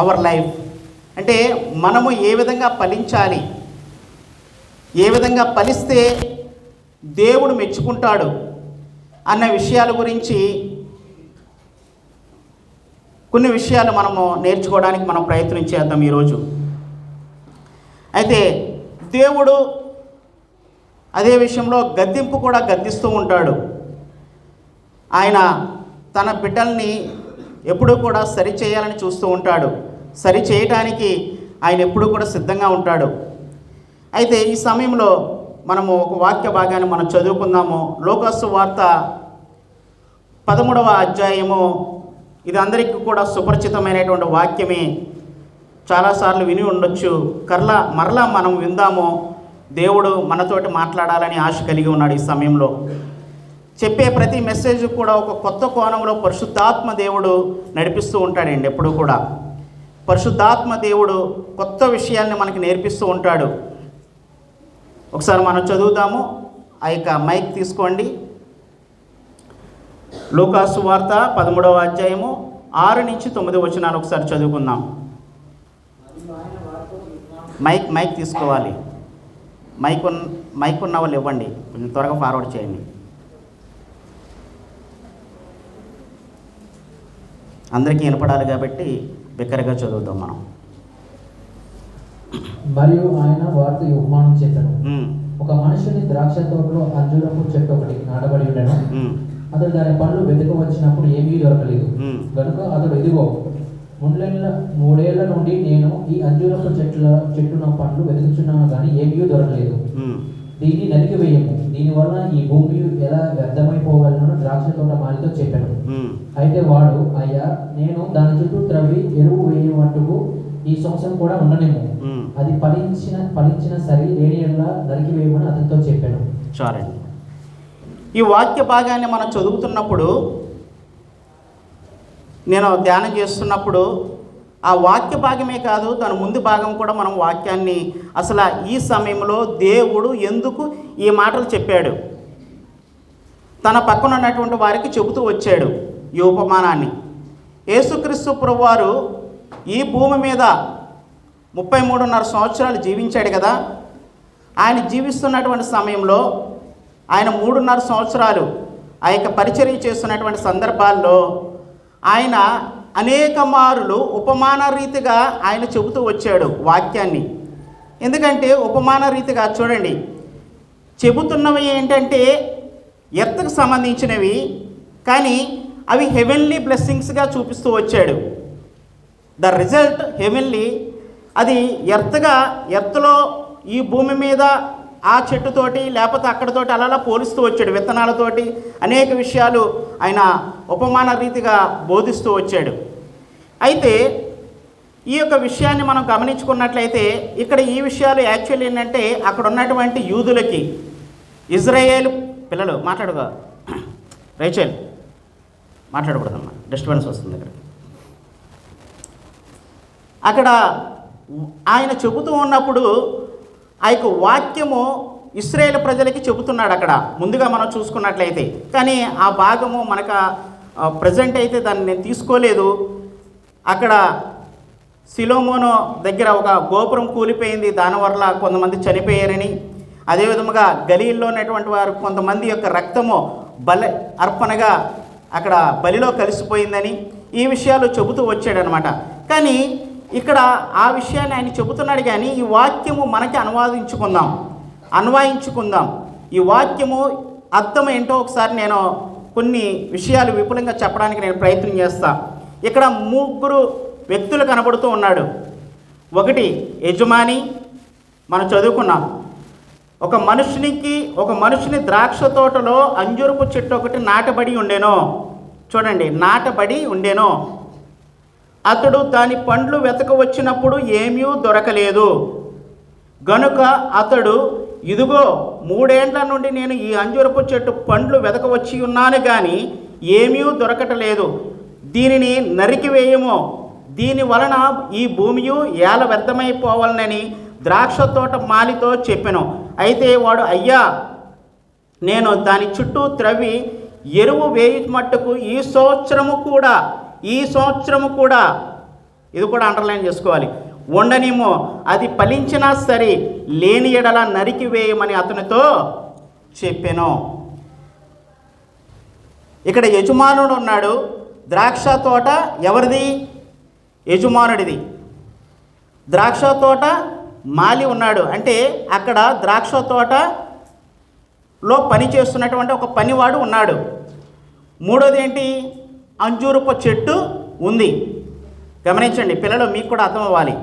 Our life. అంటే మనము ఏ విధంగా ఫలించాలి, ఏ విధంగా ఫలిస్తే దేవుడు మెచ్చుకుంటాడు అన్న విషయాల గురించి కొన్ని విషయాలు మనము నేర్చుకోవడానికి మనం ప్రయత్నం చేద్దాం ఈరోజు. అయితే దేవుడు అదే విషయంలో గద్దింపు కూడా గద్దిస్తూ ఉంటాడు. ఆయన తన బిడ్డల్ని ఎప్పుడూ కూడా సరిచేయాలని చూస్తూ ఉంటాడు. సరి చేయటానికి ఆయన ఎప్పుడూ కూడా సిద్ధంగా ఉంటాడు. అయితే ఈ సమయంలో మనము ఒక వాక్య భాగాన్ని మనం చదువుకుందాము. లూకాసు వార్త 13వ అధ్యాయము. ఇది అందరికీ కూడా సుపరిచితమైనటువంటి వాక్యమే, చాలాసార్లు విని ఉండొచ్చు. మరలా మనం విందాము. దేవుడు మనతోటి మాట్లాడాలని ఆశ కలిగి ఉన్నాడు. ఈ సమయంలో చెప్పే ప్రతి మెసేజ్ కూడా ఒక కొత్త కోణంలో పరిశుద్ధాత్మ దేవుడు నడిపిస్తూ ఉంటాడండి. ఎప్పుడు కూడా పరిశుద్ధాత్మ దేవుడు కొత్త విషయాల్ని మనకి నేర్పిస్తూ ఉంటాడు. ఒకసారి మనం చదువుదాము. ఆ యొక్క మైక్ తీసుకోండి. లూకాసు వార్త 13వ అధ్యాయము 6 నుంచి 9 వచనాలు ఒకసారి చదువుకుందాం. మైక్ తీసుకోవాలి. మైక్ ఉన్న వాళ్ళు ఇవ్వండి, కొంచెం త్వరగా ఫార్వర్డ్ చేయండి. అందరికీ వినపడాలి కాబట్టి బిక్కరగా చదువుతాం మనం. మరియు ఆయన వారితో ఉపమానం చెప్పాను. ఒక మనుషుని ద్రాక్ష తోటలో అంజూరపు చెట్టు ఒకటి నాటబడి ఉండెను. అతడు దాని పండ్లు వెతుక వచ్చినప్పుడు ఏమీ దొరకలేదు. కనుక అతడు ఇదిగో 3 ఏళ్ల నుండి నేను ఈ అంజూరపు చెట్టున పండ్లు వెతుకుచున్నాను కానీ ఏమీ దొరకలేదు. దీన్ని నరికి వేయము, దీనివల్ల ఈ భూమి ఎలా వ్యర్థమైపోగలను ద్రాక్ష తోట మాలితో చెప్పాను. అయితే వాడు, అయ్యా, నేను దాని చుట్టూ త్రవ్వి ఎరువు వేయమట్టుకు ఈ సంవత్సరం కూడా ఉండనేమో, అది ఫలించిన సరి లేని ఎడల నరికి వేయమని అతనితో చెప్పాను. చాలండి. ఈ వాక్య భాగాన్ని మనం చదువుతున్నప్పుడు, నేను ధ్యానం చేస్తున్నప్పుడు ఆ వాక్య భాగమే కాదు, దాని ముందు భాగం కూడా మనం వాక్యాన్ని అసలు ఈ సమయంలో దేవుడు ఎందుకు ఈ మాటలు చెప్పాడు, తన పక్కన ఉన్నటువంటి వారికి చెబుతూ వచ్చాడు ఈ ఉపమానాన్ని. యేసుక్రీస్తు ప్రభువారు ఈ భూమి మీద 33.5 సంవత్సరాలు జీవించాడు కదా. ఆయన జీవిస్తున్నటువంటి సమయంలో ఆయన 3.5 సంవత్సరాలు ఆ యొక్క పరిచర్య చేస్తున్నటువంటి సందర్భాల్లో ఆయన అనేక మారులు ఉపమాన రీతిగా ఆయన చెబుతూ వచ్చాడు వాక్యాన్ని. ఎందుకంటే ఉపమాన రీతిగా చూడండి, చెబుతున్నవి ఏంటంటే ఎర్త్కు సంబంధించినవి, కానీ అవి హెవెన్లీ బ్లెస్సింగ్స్గా చూపిస్తూ వచ్చాడు. ద రిజల్ట్ హెవెన్లీ, అది ఎర్త్లో ఈ భూమి మీద ఆ చెట్టుతోటి లేకపోతే అక్కడతోటి అలా పోలిస్తూ వచ్చాడు. విత్తనాలతోటి అనేక విషయాలు ఆయన ఉపమాన రీతిగా బోధిస్తూ వచ్చాడు. అయితే ఈ యొక్క విషయాన్ని మనం గమనించుకున్నట్లయితే ఇక్కడ ఈ విషయాలు యాక్చువల్లీ ఏంటంటే అక్కడ ఉన్నటువంటి యూదులకి, ఇజ్రాయేల్ పిల్లలు మాట్లాడుగా, రేచల్ మాట్లాడకూడదమ్మా, డిస్టర్బెన్స్ వస్తుంది ఇక్కడ. అక్కడ ఆయన చెబుతూ ఉన్నప్పుడు ఆ యొక్క వాక్యము ఇశ్రాయేలు ప్రజలకి చెబుతున్నాడు అక్కడ ముందుగా మనం చూసుకున్నట్లయితే. కానీ ఆ భాగము మనకు ప్రజెంట్ అయితే దాన్ని నేను తీసుకోలేదు. అక్కడ సిలోమోను దగ్గర ఒక గోపురం కూలిపోయింది, దానివల్ల కొంతమంది చనిపోయారని, అదేవిధముగా గలీల్లో ఉన్నటువంటి వారు కొంతమంది యొక్క రక్తము బలి అర్పణగా అక్కడ బలిలో కలిసిపోయిందని ఈ విషయాలు చెబుతూ వచ్చాడనమాట. కానీ ఇక్కడ ఆ విషయాన్ని ఆయన చెబుతున్నాడు. కానీ ఈ వాక్యము మనకి అన్వయించుకుందాం. ఈ వాక్యము అర్థం ఏంటో ఒకసారి నేను కొన్ని విషయాలు విపులంగా చెప్పడానికి నేను ప్రయత్నం చేస్తాను. ఇక్కడ 3 వ్యక్తులు కనబడుతూ ఉన్నాడు. ఒకటి యజమాని, మనం చదువుకున్నాం. ఒక మనుషుని ద్రాక్ష తోటలో అంజూరపు చెట్టు ఒకటి నాటబడి ఉండెను. చూడండి, నాటబడి ఉండెను. అతడు దాని పండ్లు వెతక వచ్చినప్పుడు ఏమీ దొరకలేదు. గనుక అతడు, ఇదిగో 3 ఏండ్ల నుండి నేను ఈ అంజూరపు చెట్టు పండ్లు వెతక వచ్చి ఉన్నాను కానీ ఏమీ దొరకటలేదు. దీనిని నరికివేయము, దీని వలన ఈ భూమియు ఏల వ్యర్థమైపోవాలని ద్రాక్ష తోట మాలితో చెప్పెను. అయితే వాడు, అయ్యా, నేను దాని చుట్టూ త్రవ్వి ఎరువు వేయి మట్టుకు ఈ సంవత్సరము కూడా ఇది కూడా అండర్లైన్ చేసుకోవాలి. ఉండనిమో, అది ఫలించినా సరే, లేని ఎడల నరికి వేయమని అతనితో చెప్పాను. ఇక్కడ యజమానుడు ఉన్నాడు. ద్రాక్ష తోట ఎవరిది? యజమానుడిది. ద్రాక్ష తోట మాలి ఉన్నాడు. అంటే అక్కడ ద్రాక్ష తోటలో పని చేస్తున్నటువంటి ఒక పనివాడు ఉన్నాడు. మూడోది ఏంటి? అంజూరపు చెట్టు ఉంది. గమనించండి పిల్లలు, మీకు కూడా అర్థం అవ్వాలి.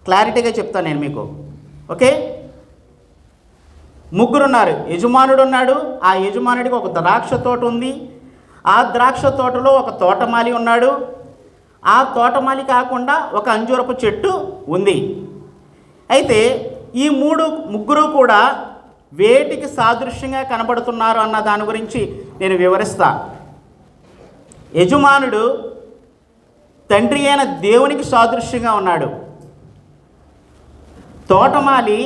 క్లారిటీగా చెప్తాను నేను మీకు. ఓకే, ముగ్గురు ఉన్నారు. యజమానుడు ఉన్నాడు. ఆ యజమానుడికి ఒక ద్రాక్ష తోట ఉంది. ఆ ద్రాక్ష తోటలో ఒక తోటమాలి ఉన్నాడు. ఆ తోటమాలి కాకుండా ఒక అంజూరపు చెట్టు ఉంది. అయితే ఈ ముగ్గురు కూడా వేటికి సాదృశ్యంగా కనబడుతున్నారు అన్న దాని గురించి నేను వివరిస్తా. యజమానుడు తండ్రి అయిన దేవునికి సాదృశ్యంగా ఉన్నాడు. తోటమాలి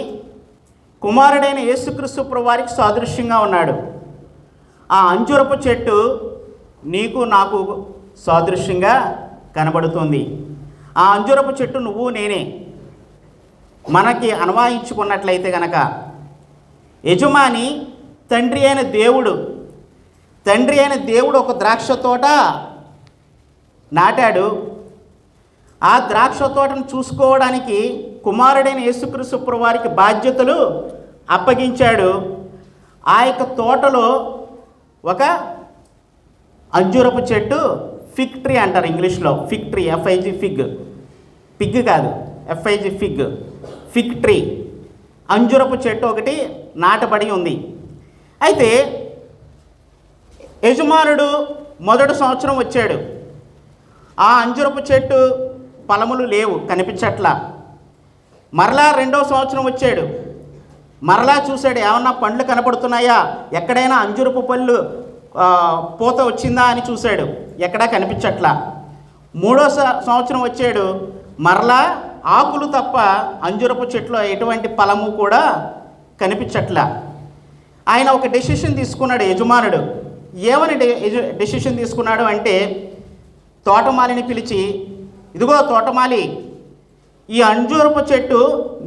కుమారుడైన యేసుక్రీస్తు ప్రభువారికి సాదృశ్యంగా ఉన్నాడు. ఆ అంజూరపు చెట్టు నీకు నాకు సాదృశ్యంగా కనబడుతుంది. ఆ అంజూరపు చెట్టు నువ్వు నేనే. మనకి అన్వయించుకున్నట్లయితే కనుక యజమాని తండ్రి అయిన దేవుడు ఒక ద్రాక్ష తోట నాటాడు. ఆ ద్రాక్ష తోటను చూసుకోవడానికి కుమారుడైన యేసుక్రీస్తు ప్రభువారికి బాధ్యతలు అప్పగించాడు. ఆ యొక్క తోటలో ఒక అంజూరపు చెట్టు, ఫిగ్ ట్రీ అంటారు ఇంగ్లీష్లో. ఫిగ్ ట్రీ, FIG, పిగ్ కాదు, FIG ఫిగ్ ట్రీ, అంజూరపు చెట్టు ఒకటి నాటబడి ఉంది. అయితే యజమానుడు మొదటి సంవత్సరం వచ్చాడు. ఆ అంజూరపు చెట్టు ఫలములు లేవు, కనిపించట్లా. మరలా రెండో సంవత్సరం వచ్చాడు. మరలా చూశాడు, ఏమన్నా పండ్లు కనపడుతున్నాయా, ఎక్కడైనా అంజూరపు పళ్ళు పూత వచ్చిందా అని చూశాడు. ఎక్కడా కనిపించట్లా. మూడో సంవత్సరం వచ్చాడు. మరలా ఆకులు తప్ప అంజూరపు చెట్లో ఎటువంటి ఫలము కూడా కనిపించట్లా. ఆయన ఒక డెసిషన్ తీసుకున్నాడు యజమానుడు. ఏమని డెసిషన్ తీసుకున్నాడు అంటే, తోటమాలిని పిలిచి, ఇదిగో తోటమాలి, ఈ అంజూరపు చెట్టు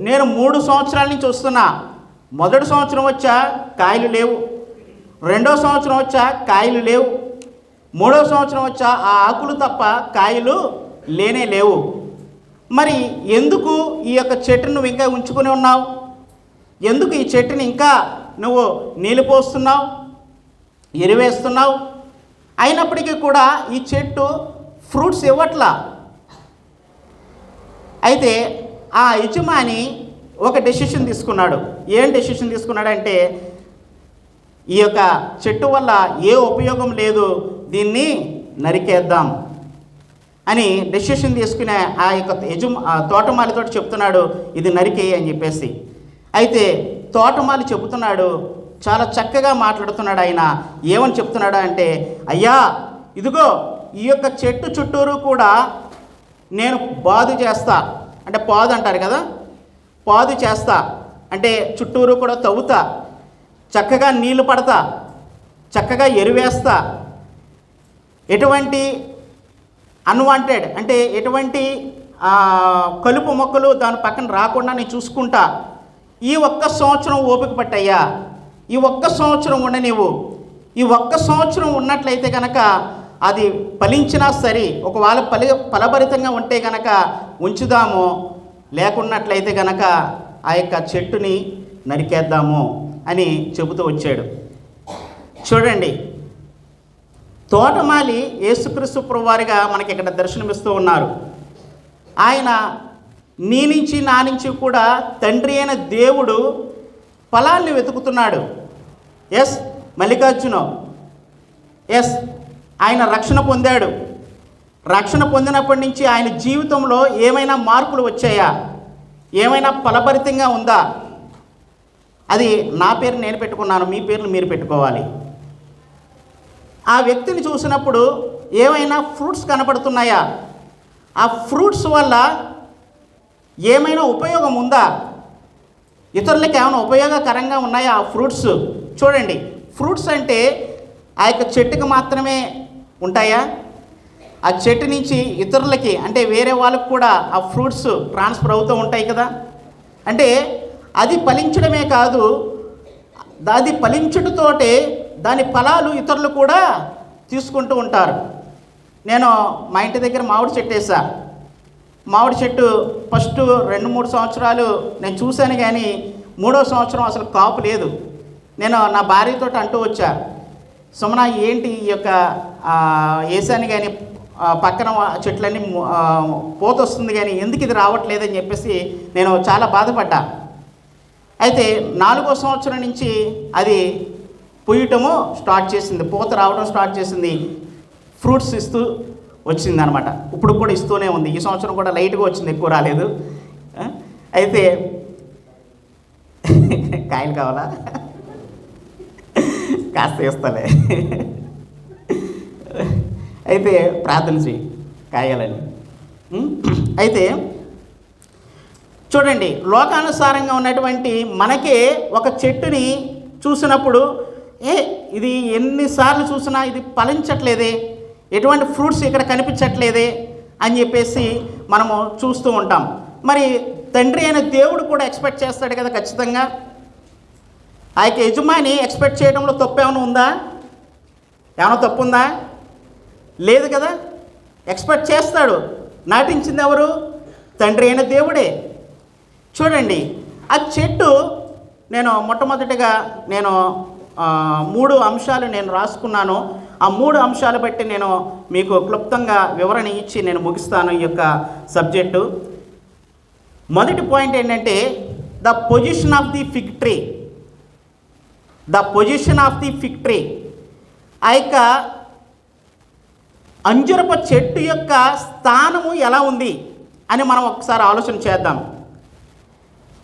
నేను 3 సంవత్సరాల నుంచి వస్తున్నా. మొదటి సంవత్సరం వచ్చా కాయలు లేవు, రెండో సంవత్సరం వచ్చా కాయలు లేవు, మూడో సంవత్సరం వచ్చా ఆ ఆకులు తప్ప కాయలు లేనే లేవు. మరి ఎందుకు ఈ యొక్క చెట్టును నువ్వు ఇంకా ఉంచుకొని ఉన్నావు? ఎందుకు ఈ చెట్టుని ఇంకా నువ్వు నీళ్ళు పోస్తున్నావు, ఎరువేస్తున్నావు? అయినప్పటికీ కూడా ఈ చెట్టు ఫ్రూట్స్ ఇవ్వట్లా. అయితే ఆ యజమాని ఒక డెసిషన్ తీసుకున్నాడు. ఏం డెసిషన్ తీసుకున్నాడంటే, ఈ యొక్క చెట్టు వల్ల ఏ ఉపయోగం లేదు, దీన్ని నరికేద్దాం అని డెసిషన్ తీసుకునే ఆ యొక్క తోటమాలితో చెప్తున్నాడు, ఇది నరికేయి అని చెప్పేసి. అయితే తోటమాలి చెబుతున్నాడు, చాలా చక్కగా మాట్లాడుతున్నాడు. ఆయన ఏమని చెప్తున్నాడు అంటే, అయ్యా ఇదిగో ఈ యొక్క చెట్టు చుట్టూరు కూడా నేను బాదు చేస్తా, అంటే పాదు అంటారు కదా, పాదు చేస్తా అంటే చుట్టూరు కూడా తవ్వుతా, చక్కగా నీళ్లు పడతా, చక్కగా ఎరువేస్తా, ఎటువంటి అన్వాంటెడ్ అంటే ఎటువంటి కలుపు మొక్కలు దాని పక్కన రాకుండా నేను చూసుకుంటా. ఈ ఒక్క సంవత్సరం ఓపిక పట్టయ్యా, ఈ ఒక్క సంవత్సరం ఉండనివ్వు. ఈ ఒక్క సంవత్సరం ఉన్నట్లయితే కనుక అది ఫలించినా సరే, ఒకవేళ ఫలభరితంగా ఉంటే కనుక ఉంచుదాము, లేకున్నట్లయితే కనుక ఆ యొక్క చెట్టుని నరికేద్దాము అని చెబుతూ వచ్చాడు. చూడండి, తోటమాలి యేసుక్రీస్తు ప్రభువారిగా మనకి ఇక్కడ దర్శనమిస్తూ ఉన్నారు. ఆయన నీ నుంచి నా నుంచి కూడా తండ్రి అయిన దేవుడు ఫలాల్ని వెతుకుతున్నాడు. ఎస్, మల్లికార్జున, ఎస్, ఆయన రక్షణ పొందాడు. రక్షణ పొందినప్పటి నుంచి ఆయన జీవితంలో ఏమైనా మార్పులు వచ్చాయా? ఏమైనా ఫలభరితంగా ఉందా? అది నా పేరు నేను పెట్టుకున్నాను, మీ పేర్లు మీరు పెట్టుకోవాలి. ఆ వ్యక్తిని చూసినప్పుడు ఏమైనా ఫ్రూట్స్ కనపడుతున్నాయా? ఆ ఫ్రూట్స్ వల్ల ఏమైనా ఉపయోగం ఉందా? ఇతరులకు ఏమైనా ఉపయోగకరంగా ఉన్నాయా ఆ ఫ్రూట్స్? చూడండి, ఫ్రూట్స్ అంటే ఆ యొక్క చెట్టుకు మాత్రమే ఉంటాయా? ఆ చెట్టు నుంచి ఇతరులకి అంటే వేరే వాళ్ళకు కూడా ఆ ఫ్రూట్స్ ట్రాన్స్ఫర్ అవుతూ ఉంటాయి కదా. అంటే అది ఫలించడమే కాదు, అది ఫలించుటతోటే దాని ఫలాలు ఇతరులు కూడా తీసుకుంటూ ఉంటారు. నేను మా ఇంటి దగ్గర మామిడి చెట్టు వేసా. మామిడి చెట్టు ఫస్ట్ 2-3 సంవత్సరాలు నేను చూశాను, కానీ 3వ సంవత్సరం అసలు కాపు లేదు. నేను నా భార్యతో అంటూ వచ్చా, సుమన ఏంటి ఈ యొక్క వేసాను కానీ పక్కన చెట్లన్నీ పూత వస్తుంది కానీ ఎందుకు ఇది రావట్లేదని చెప్పేసి నేను చాలా బాధపడ్డా. అయితే 4వ సంవత్సరం నుంచి అది పూయటము స్టార్ట్ చేసింది, పూత రావడం స్టార్ట్ చేసింది, ఫ్రూట్స్ ఇస్తూ వచ్చింది అనమాట. ఇప్పుడు కూడా ఇస్తూనే ఉంది. ఈ సంవత్సరం కూడా లైట్గా వచ్చింది, ఎక్కువ రాలేదు. అయితే కాయలు కావాలా? కాస్త ఇస్తలే. అయితే ప్రార్థన చేయి కాయాలని. అయితే చూడండి, లోకానుసారంగా ఉన్నటువంటి మనకే ఒక చెట్టుని చూసినప్పుడు ఇది ఎన్నిసార్లు చూసినా ఇది ఫలించట్లేదే, ఎటువంటి ఫ్రూట్స్ ఇక్కడ కనిపించట్లేదే అని చెప్పేసి మనము చూస్తూ ఉంటాం. మరి తండ్రి అయిన దేవుడు కూడా ఎక్స్పెక్ట్ చేస్తాడు కదా ఖచ్చితంగా. ఆ యొక్క యజమాని ఎక్స్పెక్ట్ చేయడంలో తప్పు ఏమైనా ఉందా? ఏమైనా తప్పు ఉందా? లేదు కదా. ఎక్స్పెక్ట్ చేస్తాడు. నాటించింది ఎవరు? తండ్రి అయిన దేవుడే. చూడండి, ఆ చెట్టు నేను మొట్టమొదటిగా 3 అంశాలు నేను రాసుకున్నాను. ఆ 3 అంశాలు బట్టి నేను మీకు క్లుప్తంగా వివరణ ఇచ్చి నేను ముగిస్తాను ఈ యొక్క సబ్జెక్టు. మొదటి పాయింట్ ఏంటంటే the position of the fig tree. The position of the fig tree. ఆ యొక్క అంజురపు చెట్టు యొక్క స్థానము ఎలా ఉంది అని మనం ఒకసారి ఆలోచన చేద్దాం.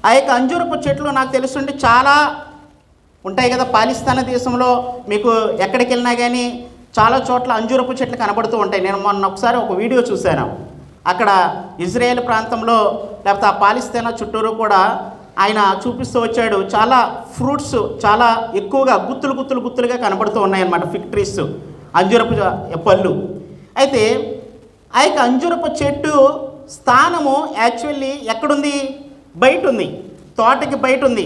ఆ యొక్క అంజూరపు చెట్లు నాకు తెలుసుంటే చాలా ఉంటాయి కదా. పాలిస్తాన్ దేశంలో మీకు ఎక్కడికి వెళ్ళినా కానీ చాలా చోట్ల అంజూరపు చెట్లు కనబడుతూ ఉంటాయి. నేను మొన్న ఒకసారి ఒక వీడియో చూశాను. అక్కడ ఇజ్రాయేల్ ప్రాంతంలో లేకపోతే ఆ పాలిస్తాన్ చుట్టూరు కూడా ఆయన చూపిస్తూ వచ్చాడు. చాలా ఫ్రూట్స్ చాలా ఎక్కువగా గుత్తులుగా కనబడుతూ ఉన్నాయన్నమాట, ఫిగ్ ట్రీస్, అంజూరపు పళ్ళు. అయితే ఆ యొక్క అంజూరపు చెట్టు స్థానము యాక్చువల్లీ ఎక్కడుంది? బయట ఉంది, తోటకి బయట ఉంది.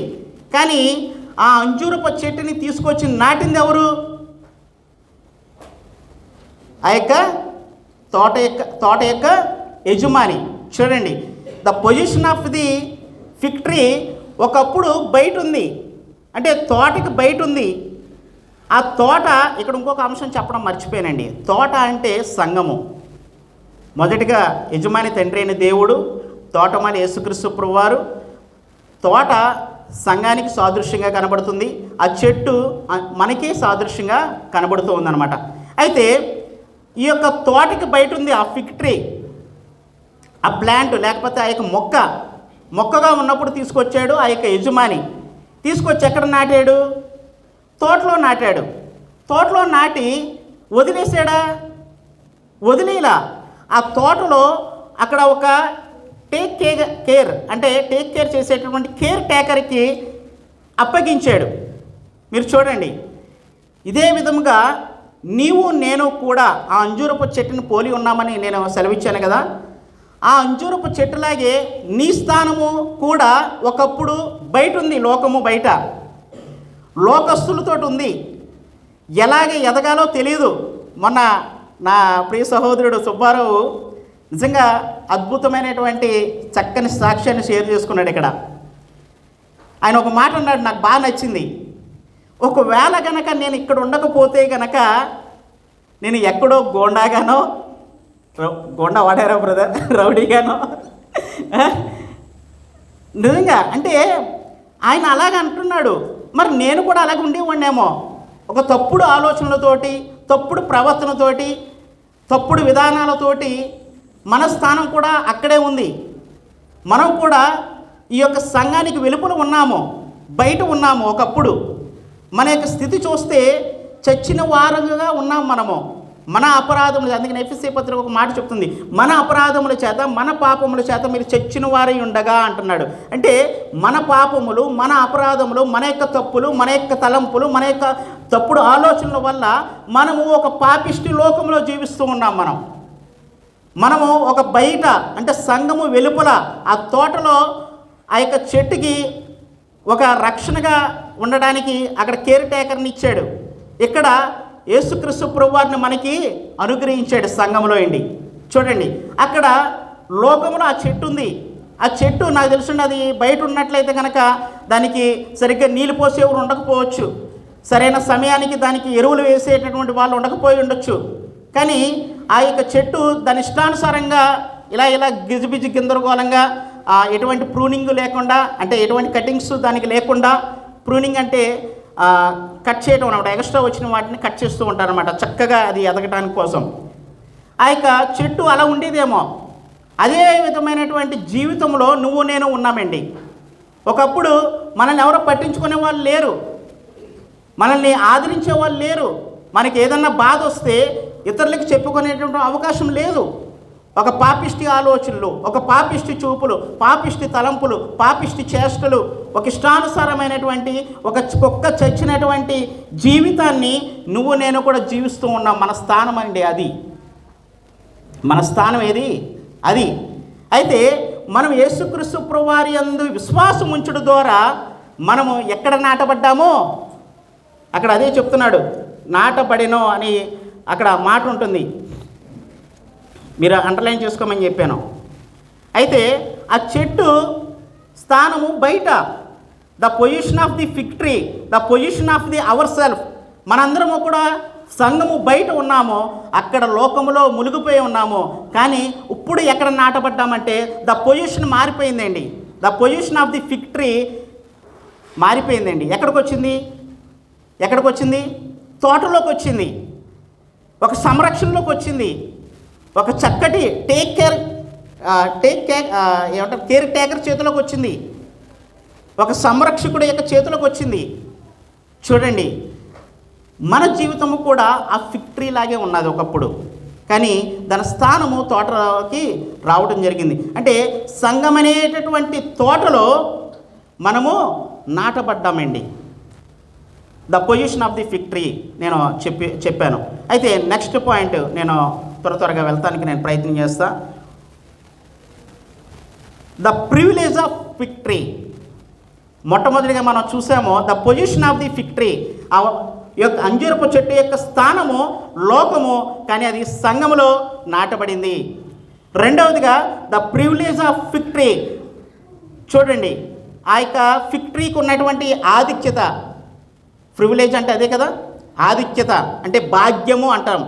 కానీ ఆ అంజూరపు చెట్టుని తీసుకొచ్చి నాటింది ఎవరు? ఆ యొక్క తోట యొక్క యజమాని. చూడండి, the position of the fig tree ఒకప్పుడు బయట ఉంది, అంటే తోటకి బయట ఉంది. ఆ తోట, ఇక్కడ ఇంకొక అంశం చెప్పడం మర్చిపోయానండి. తోట అంటే సంఘము. మొదటిగా యజమాని తండ్రి అయిన దేవుడు, తోటమాలి యేసుక్రీస్తు ప్రభువారు. తోట సంఘానికి సాదృశ్యంగా కనబడుతుంది, ఆ చెట్టు మనకి సాదృశ్యంగా కనబడుతూ ఉందన్నమాట. అయితే ఈ యొక్క తోటకి బయట ఉంది ఆ ఫిగ్ ట్రీ, ఆ ప్లాంట్ లేకపోతే ఆ యొక్క మొక్కగా ఉన్నప్పుడు తీసుకొచ్చాడు ఆ యొక్క యజమాని. తీసుకొచ్చి ఎక్కడ నాటాడు? తోటలో నాటాడు. తోటలో నాటి వదిలేసాడా? వదిలేలా. ఆ తోటలో అక్కడ ఒక టేక్ కేర్ చేసేటటువంటి కేర్ టేకర్కి అప్పగించాడు. మీరు చూడండి, ఇదే విధముగా నీవు నేను కూడా ఆ అంజూరపు చెట్టుని పోలి ఉన్నామని నేను సెలవిచ్చాను కదా. ఆ అంజూరపు చెట్టులాగే నీ స్థానము కూడా ఒకప్పుడు బయట ఉంది, లోకము బయట లోకస్తులతో ఉంది. ఎలాగ ఎదగాలో తెలియదు. మొన్న నా ప్రియ సహోదరుడు సుబ్బారావు నిజంగా అద్భుతమైనటువంటి చక్కని సాక్ష్యాన్ని షేర్ చేసుకున్నాడు ఇక్కడ. ఆయన ఒక మాట అన్నాడు, నాకు బాగా నచ్చింది. ఒకవేళ గనక నేను ఇక్కడ ఉండకపోతే గనక నేను ఎక్కడో గోండాగానో, గోండా వాడారా బ్రదర్, రౌడీగానో, నిజంగా అంటే ఆయన అలాగ అంటున్నాడు. మరి నేను కూడా అలాగ ఉండేవాడినేమో, ఒక తప్పుడు ఆలోచనలతోటి, తప్పుడు ప్రవర్తనతోటి, తప్పుడు విధానాలతోటి మన స్థానం కూడా అక్కడే ఉంది. మనం కూడా ఈ యొక్క సంఘానికి వెలుపల ఉన్నాము, బయట ఉన్నాము. ఒకప్పుడు మన యొక్క స్థితి చూస్తే చచ్చిన వారంగా ఉన్నాం మనము. మన అపరాధములు, అందుకని ఎఫెసీ పత్రిక ఒక మాట చెప్తుంది, మన అపరాధముల చేత మన పాపముల చేత మీరు చచ్చిన వారై ఉండగా అంటున్నాడు. అంటే మన పాపములు, మన అపరాధములు, మన యొక్క తప్పులు, మన యొక్క తలంపులు, మన యొక్క తప్పుడు ఆలోచనల వల్ల మనము ఒక పాపిష్టి లోకంలో జీవిస్తూ ఉన్నాం మనం. మనము ఒక బయట అంటే సంఘము వెలుపల ఆ తోటలో ఆ యొక్క చెట్టుకి ఒక రక్షణగా ఉండడానికి అక్కడ కేర్ టేకర్ని ఇచ్చాడు. ఇక్కడ యేసుక్రీస్తు ప్రభువారిని మనకి అనుగ్రహించాడు సంఘంలో అండి. చూడండి, అక్కడ లోకంలో ఆ చెట్టు ఉంది. ఆ చెట్టు నాకు తెలుసుండి అది బయట ఉన్నట్లయితే కనుక దానికి సరిగ్గా నీళ్ళు పోసేవారు ఉండకపోవచ్చు, సరైన సమయానికి దానికి ఎరువులు వేసేటటువంటి వాళ్ళు ఉండకపోయి ఉండొచ్చు. కానీ ఆ యొక్క చెట్టు దాని ఇష్టానుసారంగా ఇలా గిజిబిజి గిందరగోళంగా ఎటువంటి ప్రూనింగ్ లేకుండా, అంటే ఎటువంటి కటింగ్స్ దానికి లేకుండా, ప్రూనింగ్ అంటే కట్ చేయడం అనమాట, ఎక్స్ట్రా వచ్చిన వాటిని కట్ చేస్తూ ఉంటారనమాట చక్కగా అది ఎదగటానికి కోసం. ఆ యొక్క చెట్టు అలా ఉండేదేమో. అదే విధమైనటువంటి జీవితంలో నువ్వు నేను ఉన్నామండి. ఒకప్పుడు మనల్ని ఎవరో పట్టించుకునే వాళ్ళు లేరు, మనల్ని ఆదరించే వాళ్ళు లేరు. మనకి ఏదన్నా బాధ వస్తే ఇతరులకి చెప్పుకునేటువంటి అవకాశం లేదు. ఒక పాపిష్టి ఆలోచనలు, ఒక పాపిష్టి చూపులు, పాపిష్టి తలంపులు, పాపిష్టి చేష్టలు, ఒక ఇష్టానుసారమైనటువంటి ఒక కుక్క చచ్చినటువంటి జీవితాన్ని నువ్వు నేను కూడా జీవిస్తూ ఉన్నాం. మన స్థానం అండి అది, మన స్థానం ఏది అది. అయితే మనం యేసుక్రీస్తు ప్రభువారి యందు విశ్వాసం ఉంచడం ద్వారా మనము ఎక్కడ నాటబడ్డామో అక్కడ అదే చెప్తున్నాడు, నాటబడినో అని అక్కడ మాట ఉంటుంది, మీరు అండర్లైన్ చేసుకోమని చెప్పాను. అయితే ఆ చెట్టు స్థానము బయట, the position of the fig tree, the position of the our self. మనందరము కూడా సంఘము బయట ఉన్నాము, అక్కడ లోకములో మునిగిపోయి ఉన్నాము. కానీ ఇప్పుడు ఎక్కడ నాటబడ్డామంటే ద పొజిషన్ మారిపోయిందండి. The position of the fig tree మారిపోయిందండి. ఎక్కడికి వచ్చింది? తోటలోకి వచ్చింది, ఒక సంరక్షణలోకి వచ్చింది, ఒక చక్కటి కేర్ టేకర్ చేతిలోకి వచ్చింది, ఒక సంరక్షకుడు యొక్క చేతిలోకి వచ్చింది. చూడండి, మన జీవితము కూడా ఆ ఫిగ్ ట్రీ లాగే ఉన్నది ఒకప్పుడు, కానీ దాని స్థానము తోటలోకి రావడం జరిగింది. అంటే సంఘం అనేటటువంటి తోటలో మనము నాటబడ్డామండి. The position of the fig tree నేను చెప్పాను. అయితే నెక్స్ట్ పాయింట్ నేను త్వరగా వెళ్తానికి నేను ప్రయత్నం చేస్తా. The privilege of fig tree. మొట్టమొదటిగా మనం చూసాము the position of the fig tree. ఆ యొక్క అంజూరపు చెట్టు యొక్క స్థానము లోకము, కానీ అది సంఘములో నాటబడింది. రెండవదిగా the privilege of fig tree. చూడండి, ఆ యొక్క ఫిగ్ ట్రీకి ఉన్నటువంటి ఆధిక్యత. ప్రివిలేజ్ అంటే అదే కదా, ఆధిక్యత అంటే భాగ్యము అంటాం.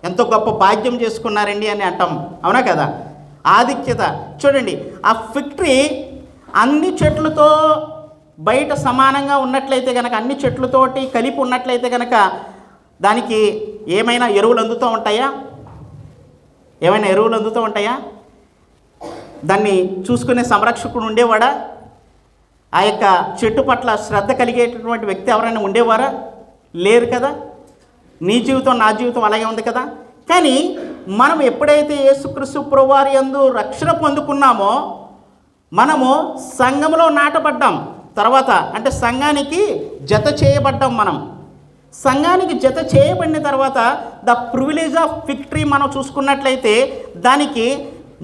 ఎంతో గొప్ప భాగ్యం చేసుకున్నారండి అని అంటాం, అవునా కదా. ఆధిక్యత. చూడండి, ఆ ఫిగ్ ట్రీ అన్ని చెట్లతో బయట సమానంగా ఉన్నట్లయితే కనుక, అన్ని చెట్లతోటి కలిపి ఉన్నట్లయితే కనుక దానికి ఏమైనా ఎరువులు అందుతూ ఉంటాయా? దాన్ని చూసుకునే సంరక్షకుడు ఉండేవాడా? ఆ యొక్క చెట్టు పట్ల శ్రద్ధ కలిగేటటువంటి వ్యక్తి ఎవరైనా ఉండేవారా? లేరు కదా. నీ జీవితం నా జీవితం అలాగే ఉంది కదా. కానీ మనం ఎప్పుడైతే యేసుక్రీస్తు ప్రభువారి యందు రక్షణ పొందుకున్నామో మనము సంఘంలో నాటబడ్డాం. తర్వాత అంటే సంఘానికి జత చేయబడ్డాం. మనం సంఘానికి జత చేయబడిన తర్వాత the privilege of fig tree మనం చూసుకున్నట్లయితే దానికి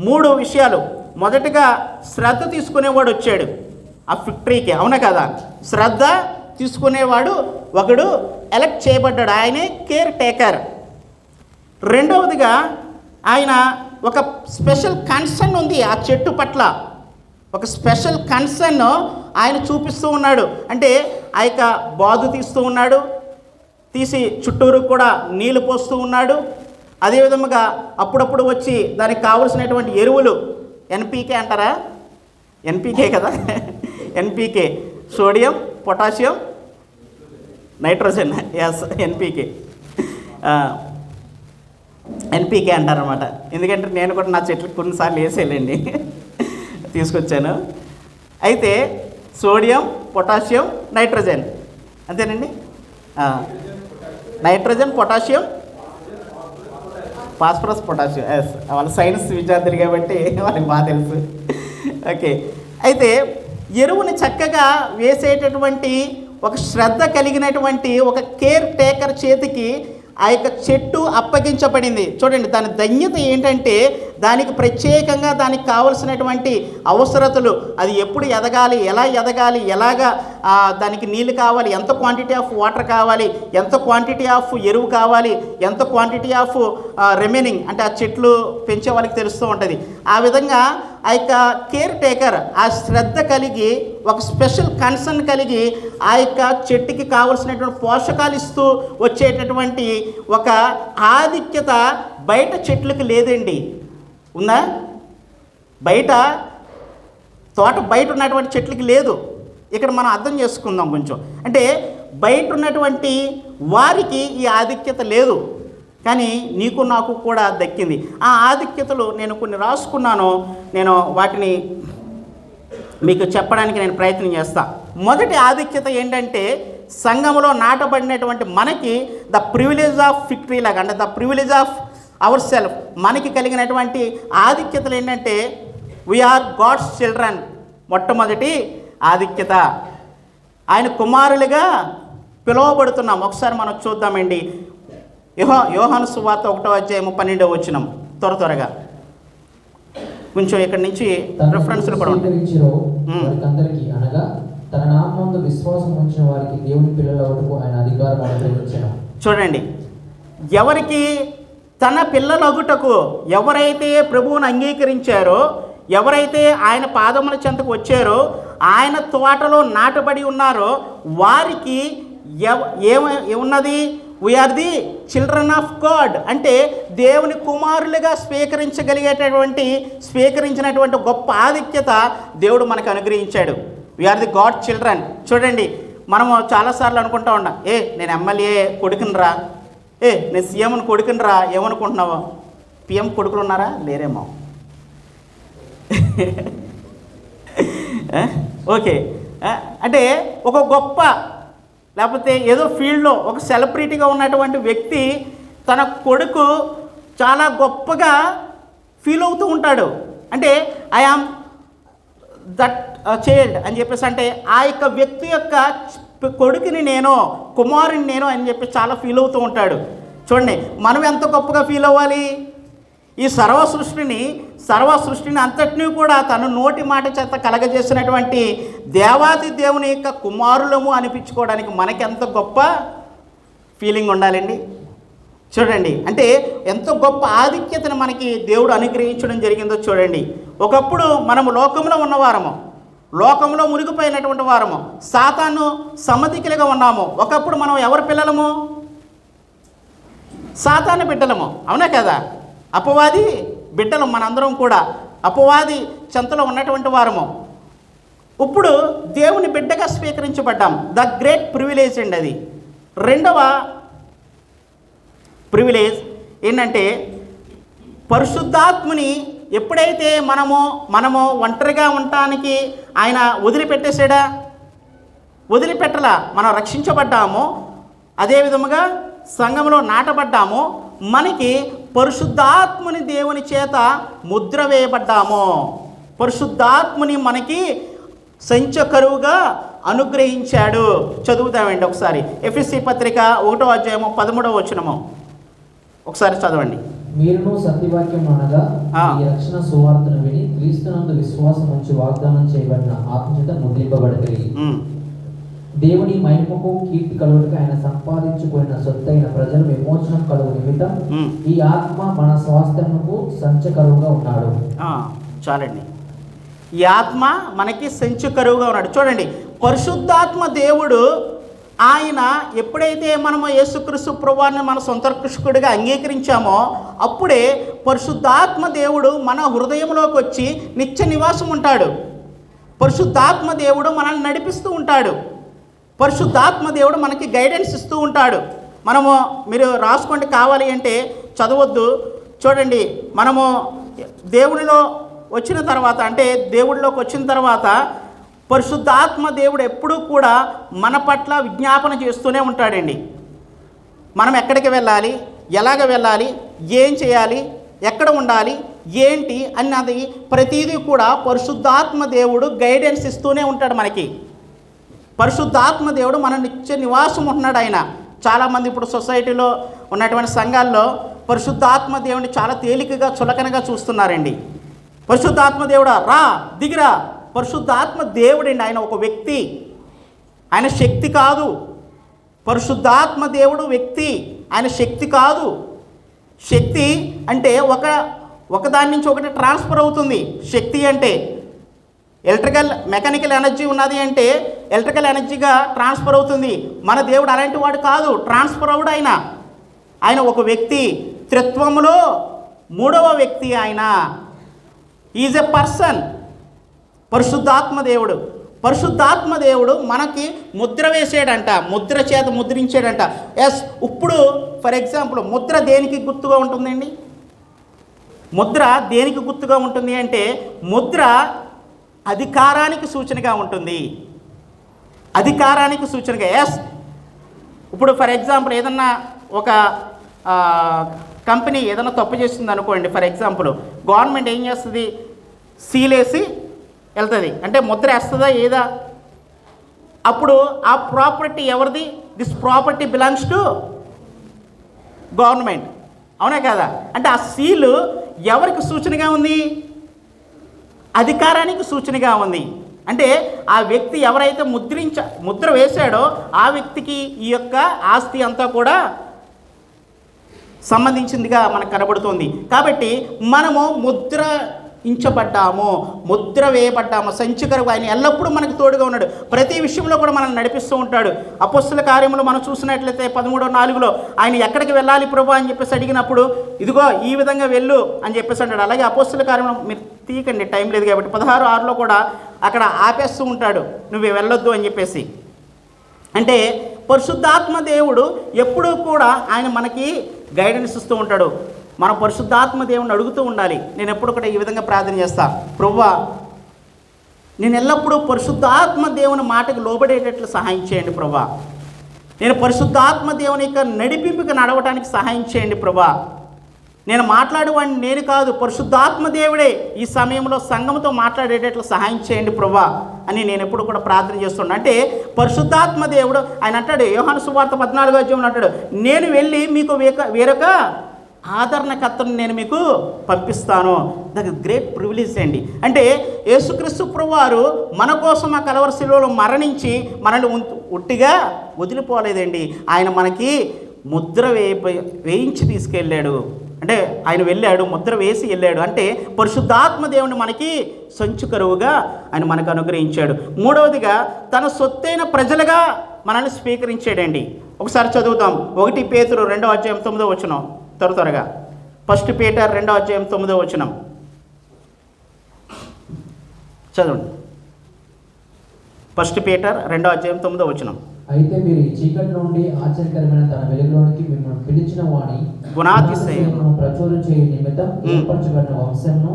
3 విషయాలు. మొదటగా శ్రద్ధ తీసుకునేవాడు వచ్చాడు ఆ ఫిగ్ ట్రీకి, అవునా కదా. శ్రద్ధ తీసుకునేవాడు ఒకడు ఎలక్ట్ చేయబడ్డాడు, ఆయనే కేర్ టేకర్. రెండవదిగా ఆయన ఒక స్పెషల్ కన్సర్న్ ఉంది ఆ చెట్టు పట్ల, ఒక స్పెషల్ కన్సర్న్ ఆయన చూపిస్తూ ఉన్నాడు. అంటే ఆ యొక్క బాధు తీస్తూ ఉన్నాడు, తీసి చుట్టూరు కూడా నీళ్లు పోస్తూ ఉన్నాడు. అదేవిధముగా అప్పుడప్పుడు వచ్చి దానికి కావలసినటువంటి ఎరువులు, ఎన్పీకే అంటారా? ఎన్పీకే కదా, NPK, sodium, potassium, nitrogen, yes NPK, NPK అంటారన్నమాట. ఎందుకంటే నేను కూడా నా చెట్లకు కొన్నిసార్లు వేసేయాలండి, తీసుకొచ్చాను. అయితే సోడియం, పొటాషియం, నైట్రోజన్, అంతేనండి. Nitrogen, potassium, phosphorus, potassium. Yes, వాళ్ళ సైన్స్ విద్యార్థులు కాబట్టి వాళ్ళకి బాగా తెలుసు. ఓకే, అయితే ఎరువుని చక్కగా వేసేటటువంటి ఒక శ్రద్ధ కలిగినటువంటి ఒక కేర్ టేకర్ చేతికి ఆ యొక్క చెట్టు అప్పగించబడింది. చూడండి, దాని ధన్యత ఏంటంటే దానికి ప్రత్యేకంగా దానికి కావలసినటువంటి అవసరతలు, అది ఎప్పుడు ఎదగాలి, ఎలా ఎదగాలి, ఎలాగా దానికి నీళ్ళు కావాలి, ఎంత క్వాంటిటీ ఆఫ్ వాటర్ కావాలి, ఎంత క్వాంటిటీ ఆఫ్ ఎరువు కావాలి, ఎంత క్వాంటిటీ ఆఫ్ రిమైనింగ్ అంటే ఆ చెట్లు పెంచే వాళ్ళకి తెలుస్తూ ఉంటుంది. ఆ విధంగా ఆ యొక్క కేర్ టేకర్ ఆ శ్రద్ధ కలిగి, ఒక స్పెషల్ కన్సర్న్ కలిగి ఆ యొక్క చెట్టుకి కావలసినటువంటి పోషకాలు ఇస్తూ వచ్చేటటువంటి ఒక ఆధిక్యత బయట చెట్లకు లేదండి. ఉందా? బయట తోట బయట ఉన్నటువంటి చెట్లకి లేదు. ఇక్కడ మనం అర్థం చేసుకుందాం కొంచెం. అంటే బయట ఉన్నటువంటి వారికి ఈ ఆధిక్యత లేదు, కానీ నీకు నాకు కూడా దక్కింది. ఆ ఆధిక్యతలు నేను కొన్ని రాసుకున్నాను, నేను వాటిని మీకు చెప్పడానికి నేను ప్రయత్నం చేస్తాను. మొదటి ఆధిక్యత ఏంటంటే, సంఘములో నాటబడినటువంటి మనకి ద ప్రివిలేజ్ ఆఫ్ విక్టరీ లాగా, అంటే the privilege of our self, మనకి కలిగినటువంటి ఆధిక్యతలు ఏంటంటే వీఆర్ గాడ్స్ చిల్డ్రన్. మొట్టమొదటి ఆధిక్యత, ఆయన కుమారులుగా పిలువబడుతున్నాం. ఒకసారి మనం చూద్దామండి. యోహాను సువార్త 1:12 త్వరగా కొంచెం ఇక్కడి నుంచి రెఫరెన్స్లు కూడా ఉంటాయి. అనగా తన నామమునందు విశ్వాసం ఉంచిన వారికి దేవుని పిల్లలగుటకు ఆయన అధికారం అనుగ్రహించెను. చూడండి, ఎవరికి తన పిల్లలగుటకు, ఎవరైతే ప్రభువును అంగీకరించారో, ఎవరైతే ఆయన పాదముల చెంతకు వచ్చారో, ఆయన తోటలో నాటబడి ఉన్నారో వారికి ఏమున్నది? We are the children of God. అంటే దేవుని కుమారులుగా స్వీకరించినటువంటి గొప్ప ఆధిక్యత దేవుడు మనకు అనుగ్రహించాడు. We are the God children. చూడండి, మనము చాలాసార్లు అనుకుంటా ఉన్నాం, నేను ఎమ్మెల్యే కొడుకునరా, నేను సీఎంని కొడుకునరా. ఏమనుకుంటున్నావు? పిఎం కొడుకులు ఉన్నారా? లేరేమో. ఓకే, అంటే ఒక గొప్ప, లేకపోతే ఏదో ఫీల్డ్లో ఒక సెలబ్రిటీగా ఉన్నటువంటి వ్యక్తి తన కొడుకు చాలా గొప్పగా ఫీల్ అవుతూ ఉంటాడు. అంటే ఐ ఆమ్ దట్ చైల్డ్ అని చెప్పేసి, అంటే ఆ యొక్క వ్యక్తి యొక్క కొడుకుని నేను, కుమారుని నేను అని చెప్పి చాలా ఫీల్ అవుతూ ఉంటాడు. చూడండి, మనం ఎంత గొప్పగా ఫీల్ అవ్వాలి? ఈ సర్వ సృష్టిని అంతటినీ కూడా తన నోటి మాట చేత కలగజేసినటువంటి దేవాది దేవుని యొక్క కుమారులము అనిపించుకోవడానికి మనకి ఎంత గొప్ప ఫీలింగ్ ఉండాలండి. చూడండి, అంటే ఎంతో గొప్ప ఆధిక్యతను మనకి దేవుడు అనుగ్రహించడం జరిగిందో చూడండి. ఒకప్పుడు మనము లోకంలో ఉన్నవారము, లోకంలో మునిగిపోయినటువంటి వారము, సాతాను సమధికులుగా ఉన్నాము. ఒకప్పుడు మనం ఎవరి పిల్లలము? సాతాను బిడ్డలము, అవునా కదా? అపవాది బిడ్డలు మనందరం కూడా అపవాది చెంతలో ఉన్నటువంటి వారము. ఇప్పుడు దేవుని బిడ్డగా స్వీకరించబడ్డాం. ద గ్రేట్ ప్రివిలేజ్ అండి అది. రెండవ ప్రివిలేజ్ ఏంటంటే, పరిశుద్ధాత్మని ఎప్పుడైతే మనము ఒంటరిగా ఉండటానికి ఆయన వదిలిపెట్టలా, మనం రక్షించబడ్డాము. అదే విధముగా సంఘంలో నాటబడ్డాము. మనకి పరిశుద్ధాత్మని దేవుని చేత ముద్ర వేయబడ్డాము. పరిశుద్ధాత్మని మనకి సంచకరువుగా అనుగ్రహించాడు. చదువుతామండి ఒకసారి. ఎఫెసీ పత్రిక 1:13 ఒకసారి చదవండి. మీరును సత్యవాక్యం అనగా ఈ రక్షణ సువార్తను విని క్రీస్తునందు విశ్వాసం ఉంచి వాగ్దానం చేయబడిన ఆత్మచేత ముద్రింపబడితే దేవుని మహిమకు కీర్తి కలుగుటకు ఆయన సంపాదించుకున్న సొత్తైన ప్రజలు విమోచనం కలుగు నిమిత్తం ఈ ఆత్మ మన స్వాస్థ్యముకు సంచకరువుగా ఉన్నాడు. చాలండి, ఈ ఆత్మ మనకి సంచకరువుగా ఉన్నాడు. చూడండి, పరిశుద్ధాత్మ దేవుడు ఆయన ఎప్పుడైతే మనము యేసుక్రీస్తు ప్రభువుని మన సొంత రక్షకుడిగా అంగీకరించామో అప్పుడే పరిశుద్ధాత్మ దేవుడు మన హృదయంలోకి వచ్చి నిత్య నివాసం ఉంటాడు. పరిశుద్ధాత్మ దేవుడు మనల్ని నడిపిస్తూ ఉంటాడు. పరిశుద్ధాత్మ దేవుడు మనకి గైడెన్స్ ఇస్తూ ఉంటాడు. మీరు రాసుకోండి, కావాలి అంటే చదవద్దు. చూడండి, మనము దేవుడిలో వచ్చిన తర్వాత, అంటే దేవుడిలోకి వచ్చిన తర్వాత పరిశుద్ధాత్మ దేవుడు ఎప్పుడూ కూడా మన పట్ల విజ్ఞాపన చేస్తూనే ఉంటాడండి. మనం ఎక్కడికి వెళ్ళాలి, ఎలాగ వెళ్ళాలి, ఏం చేయాలి, ఎక్కడ ఉండాలి, ఏంటి అన్నది ప్రతిదీ కూడా పరిశుద్ధాత్మ దేవుడు గైడెన్స్ ఇస్తూనే ఉంటాడు మనకి. పరిశుద్ధాత్మ దేవుడు మన నిత్య నివాసం ఉంటున్నాడు. ఆయన చాలామంది ఇప్పుడు సొసైటీలో ఉన్నటువంటి సంఘాల్లో పరిశుద్ధాత్మ దేవుడిని చాలా తేలికగా చులకనగా చూస్తున్నారండి. పరిశుద్ధాత్మ దేవుడా రా దిగిరా. పరిశుద్ధాత్మ దేవుడండి, ఆయన ఒక వ్యక్తి, ఆయన శక్తి కాదు. పరిశుద్ధాత్మ దేవుడు వ్యక్తి, ఆయన శక్తి కాదు. శక్తి అంటే ఒక దాని నుంచి ఒకటి ట్రాన్స్ఫర్ అవుతుంది. శక్తి అంటే మెకానికల్ ఎనర్జీ ఉన్నది అంటే ఎలక్ట్రికల్ ఎనర్జీగా ట్రాన్స్ఫర్ అవుతుంది. మన దేవుడు అలాంటి వాడు కాదు, ట్రాన్స్ఫర్ అవుడు. ఆయన ఒక వ్యక్తి, త్రిత్వములో మూడవ వ్యక్తి. ఆయన ఈజ్ ఎ పర్సన్. పరిశుద్ధాత్మ దేవుడు మనకి ముద్ర వేసాడంట, ముద్ర చేత ముద్రించాడంట. ఇప్పుడు ఫర్ ఎగ్జాంపుల్ ముద్ర దేనికి గుర్తుగా ఉంటుందండి? ముద్ర దేనికి గుర్తుగా ఉంటుంది అంటే ముద్ర అధికారానికి సూచనగా ఉంటుంది. అధికారానికి సూచనగా. ఇప్పుడు ఫర్ ఎగ్జాంపుల్ ఏదన్నా ఒక కంపెనీ ఏదైనా తప్పు చేస్తుంది అనుకోండి, ఫర్ ఎగ్జాంపుల్ గవర్నమెంట్ ఏం చేస్తుంది? సీలేసి వెళ్తుంది, అంటే ముద్ర వేస్తుందా ఏదా? అప్పుడు ఆ ప్రాపర్టీ ఎవరిది? This property belongs to government, అవునా కదా? అంటే ఆ సీలు ఎవరికి సూచనగా ఉంది? అధికారానికి సూచనగా ఉంది. అంటే ఆ వ్యక్తి ఎవరైతే ముద్ర వేశాడో ఆ వ్యక్తికి ఈ యొక్క ఆస్తి అంతా కూడా సంబంధించిందిగా మనకు కనబడుతుంది. కాబట్టి మనము ముద్ర వేయబడ్డాము. సంచికరకు ఆయన ఎల్లప్పుడూ మనకు తోడుగా ఉన్నాడు. ప్రతి విషయంలో కూడా మనల్ని నడిపిస్తూ ఉంటాడు. అపొస్తలుల కార్యములు మనం చూసినట్లయితే 13:4 ఆయన ఎక్కడికి వెళ్ళాలి ప్రభు అని చెప్పేసి అడిగినప్పుడు ఇదిగో ఈ విధంగా వెళ్ళు అని చెప్పేసి అంటాడు. అలాగే అపొస్తలుల కార్యములు మీరు తీయకండి, టైం లేదు కాబట్టి 16:6 కూడా అక్కడ ఆపేస్తూ ఉంటాడు, నువ్వు వెళ్ళొద్దు అని చెప్పేసి. అంటే పరిశుద్ధాత్మ దేవుడు ఎప్పుడూ కూడా ఆయన మనకి గైడెన్స్ ఇస్తూ ఉంటాడు. మన పరిశుద్ధాత్మ దేవుని అడుగుతూ ఉండాలి. నేను ఎప్పుడు కూడా ఈ విధంగా ప్రార్థన చేస్తా, ప్రభువా నేను ఎల్లప్పుడూ పరిశుద్ధాత్మ దేవుని మాటకు లోబడేటట్లు సహాయం చేయండి ప్రభువా. నేను పరిశుద్ధాత్మ దేవుని యొక్క నడిపింపుకి నడవడానికి సహాయం చేయండి ప్రభువా. నేను మాట్లాడేవాడిని నేను కాదు, పరిశుద్ధాత్మ దేవుడే ఈ సమయంలో సంఘంతో మాట్లాడేటట్లు సహాయం చేయండి ప్రభువా అని నేను ఎప్పుడు కూడా ప్రార్థన చేస్తున్నాను. అంటే పరిశుద్ధాత్మ దేవుడు ఆయన అంటాడు, యోహాను సువార్త 14:14 అంటాడు, నేను వెళ్ళి మీకు వేరొక ఆదరణకర్తను నేను మీకు పంపిస్తాను. దట్ గ్రేట్ ప్రివిలేజ్ అండి. అంటే యేసుక్రీస్తు ప్రభువారు మన కోసం ఆ కలవరి శిలువలో మరణించి మనల్ని ఉట్టిగా వదిలిపోలేదండి. ఆయన మనకి ముద్ర వేయించి తీసుకెళ్ళాడు. అంటే ఆయన వెళ్ళాడు, ముద్ర వేసి వెళ్ళాడు. అంటే పరిశుద్ధాత్మ దేవుని మనకి సంచుకరువుగా ఆయన మనకు అనుగ్రహించాడు. మూడవదిగా తన సొత్తైన ప్రజలుగా మనల్ని స్వీకరించాడండి. ఒకసారి చదువుతాం. 1 పేతురు 2:9 త్వరగా 1 పీటర్ 2:9 చదవండి. 1 పీటర్ 2:9 అయితే మీరు ఈ చీకటి నుండి ఆశ్చర్యకరమైన తన వెలుగులోనికి మిమ్మల్ని పిలిచిన వాని గుణాతిశయమును ప్రచురం చేయ నిమిత్తం ఏర్పరచబడిన వంశమును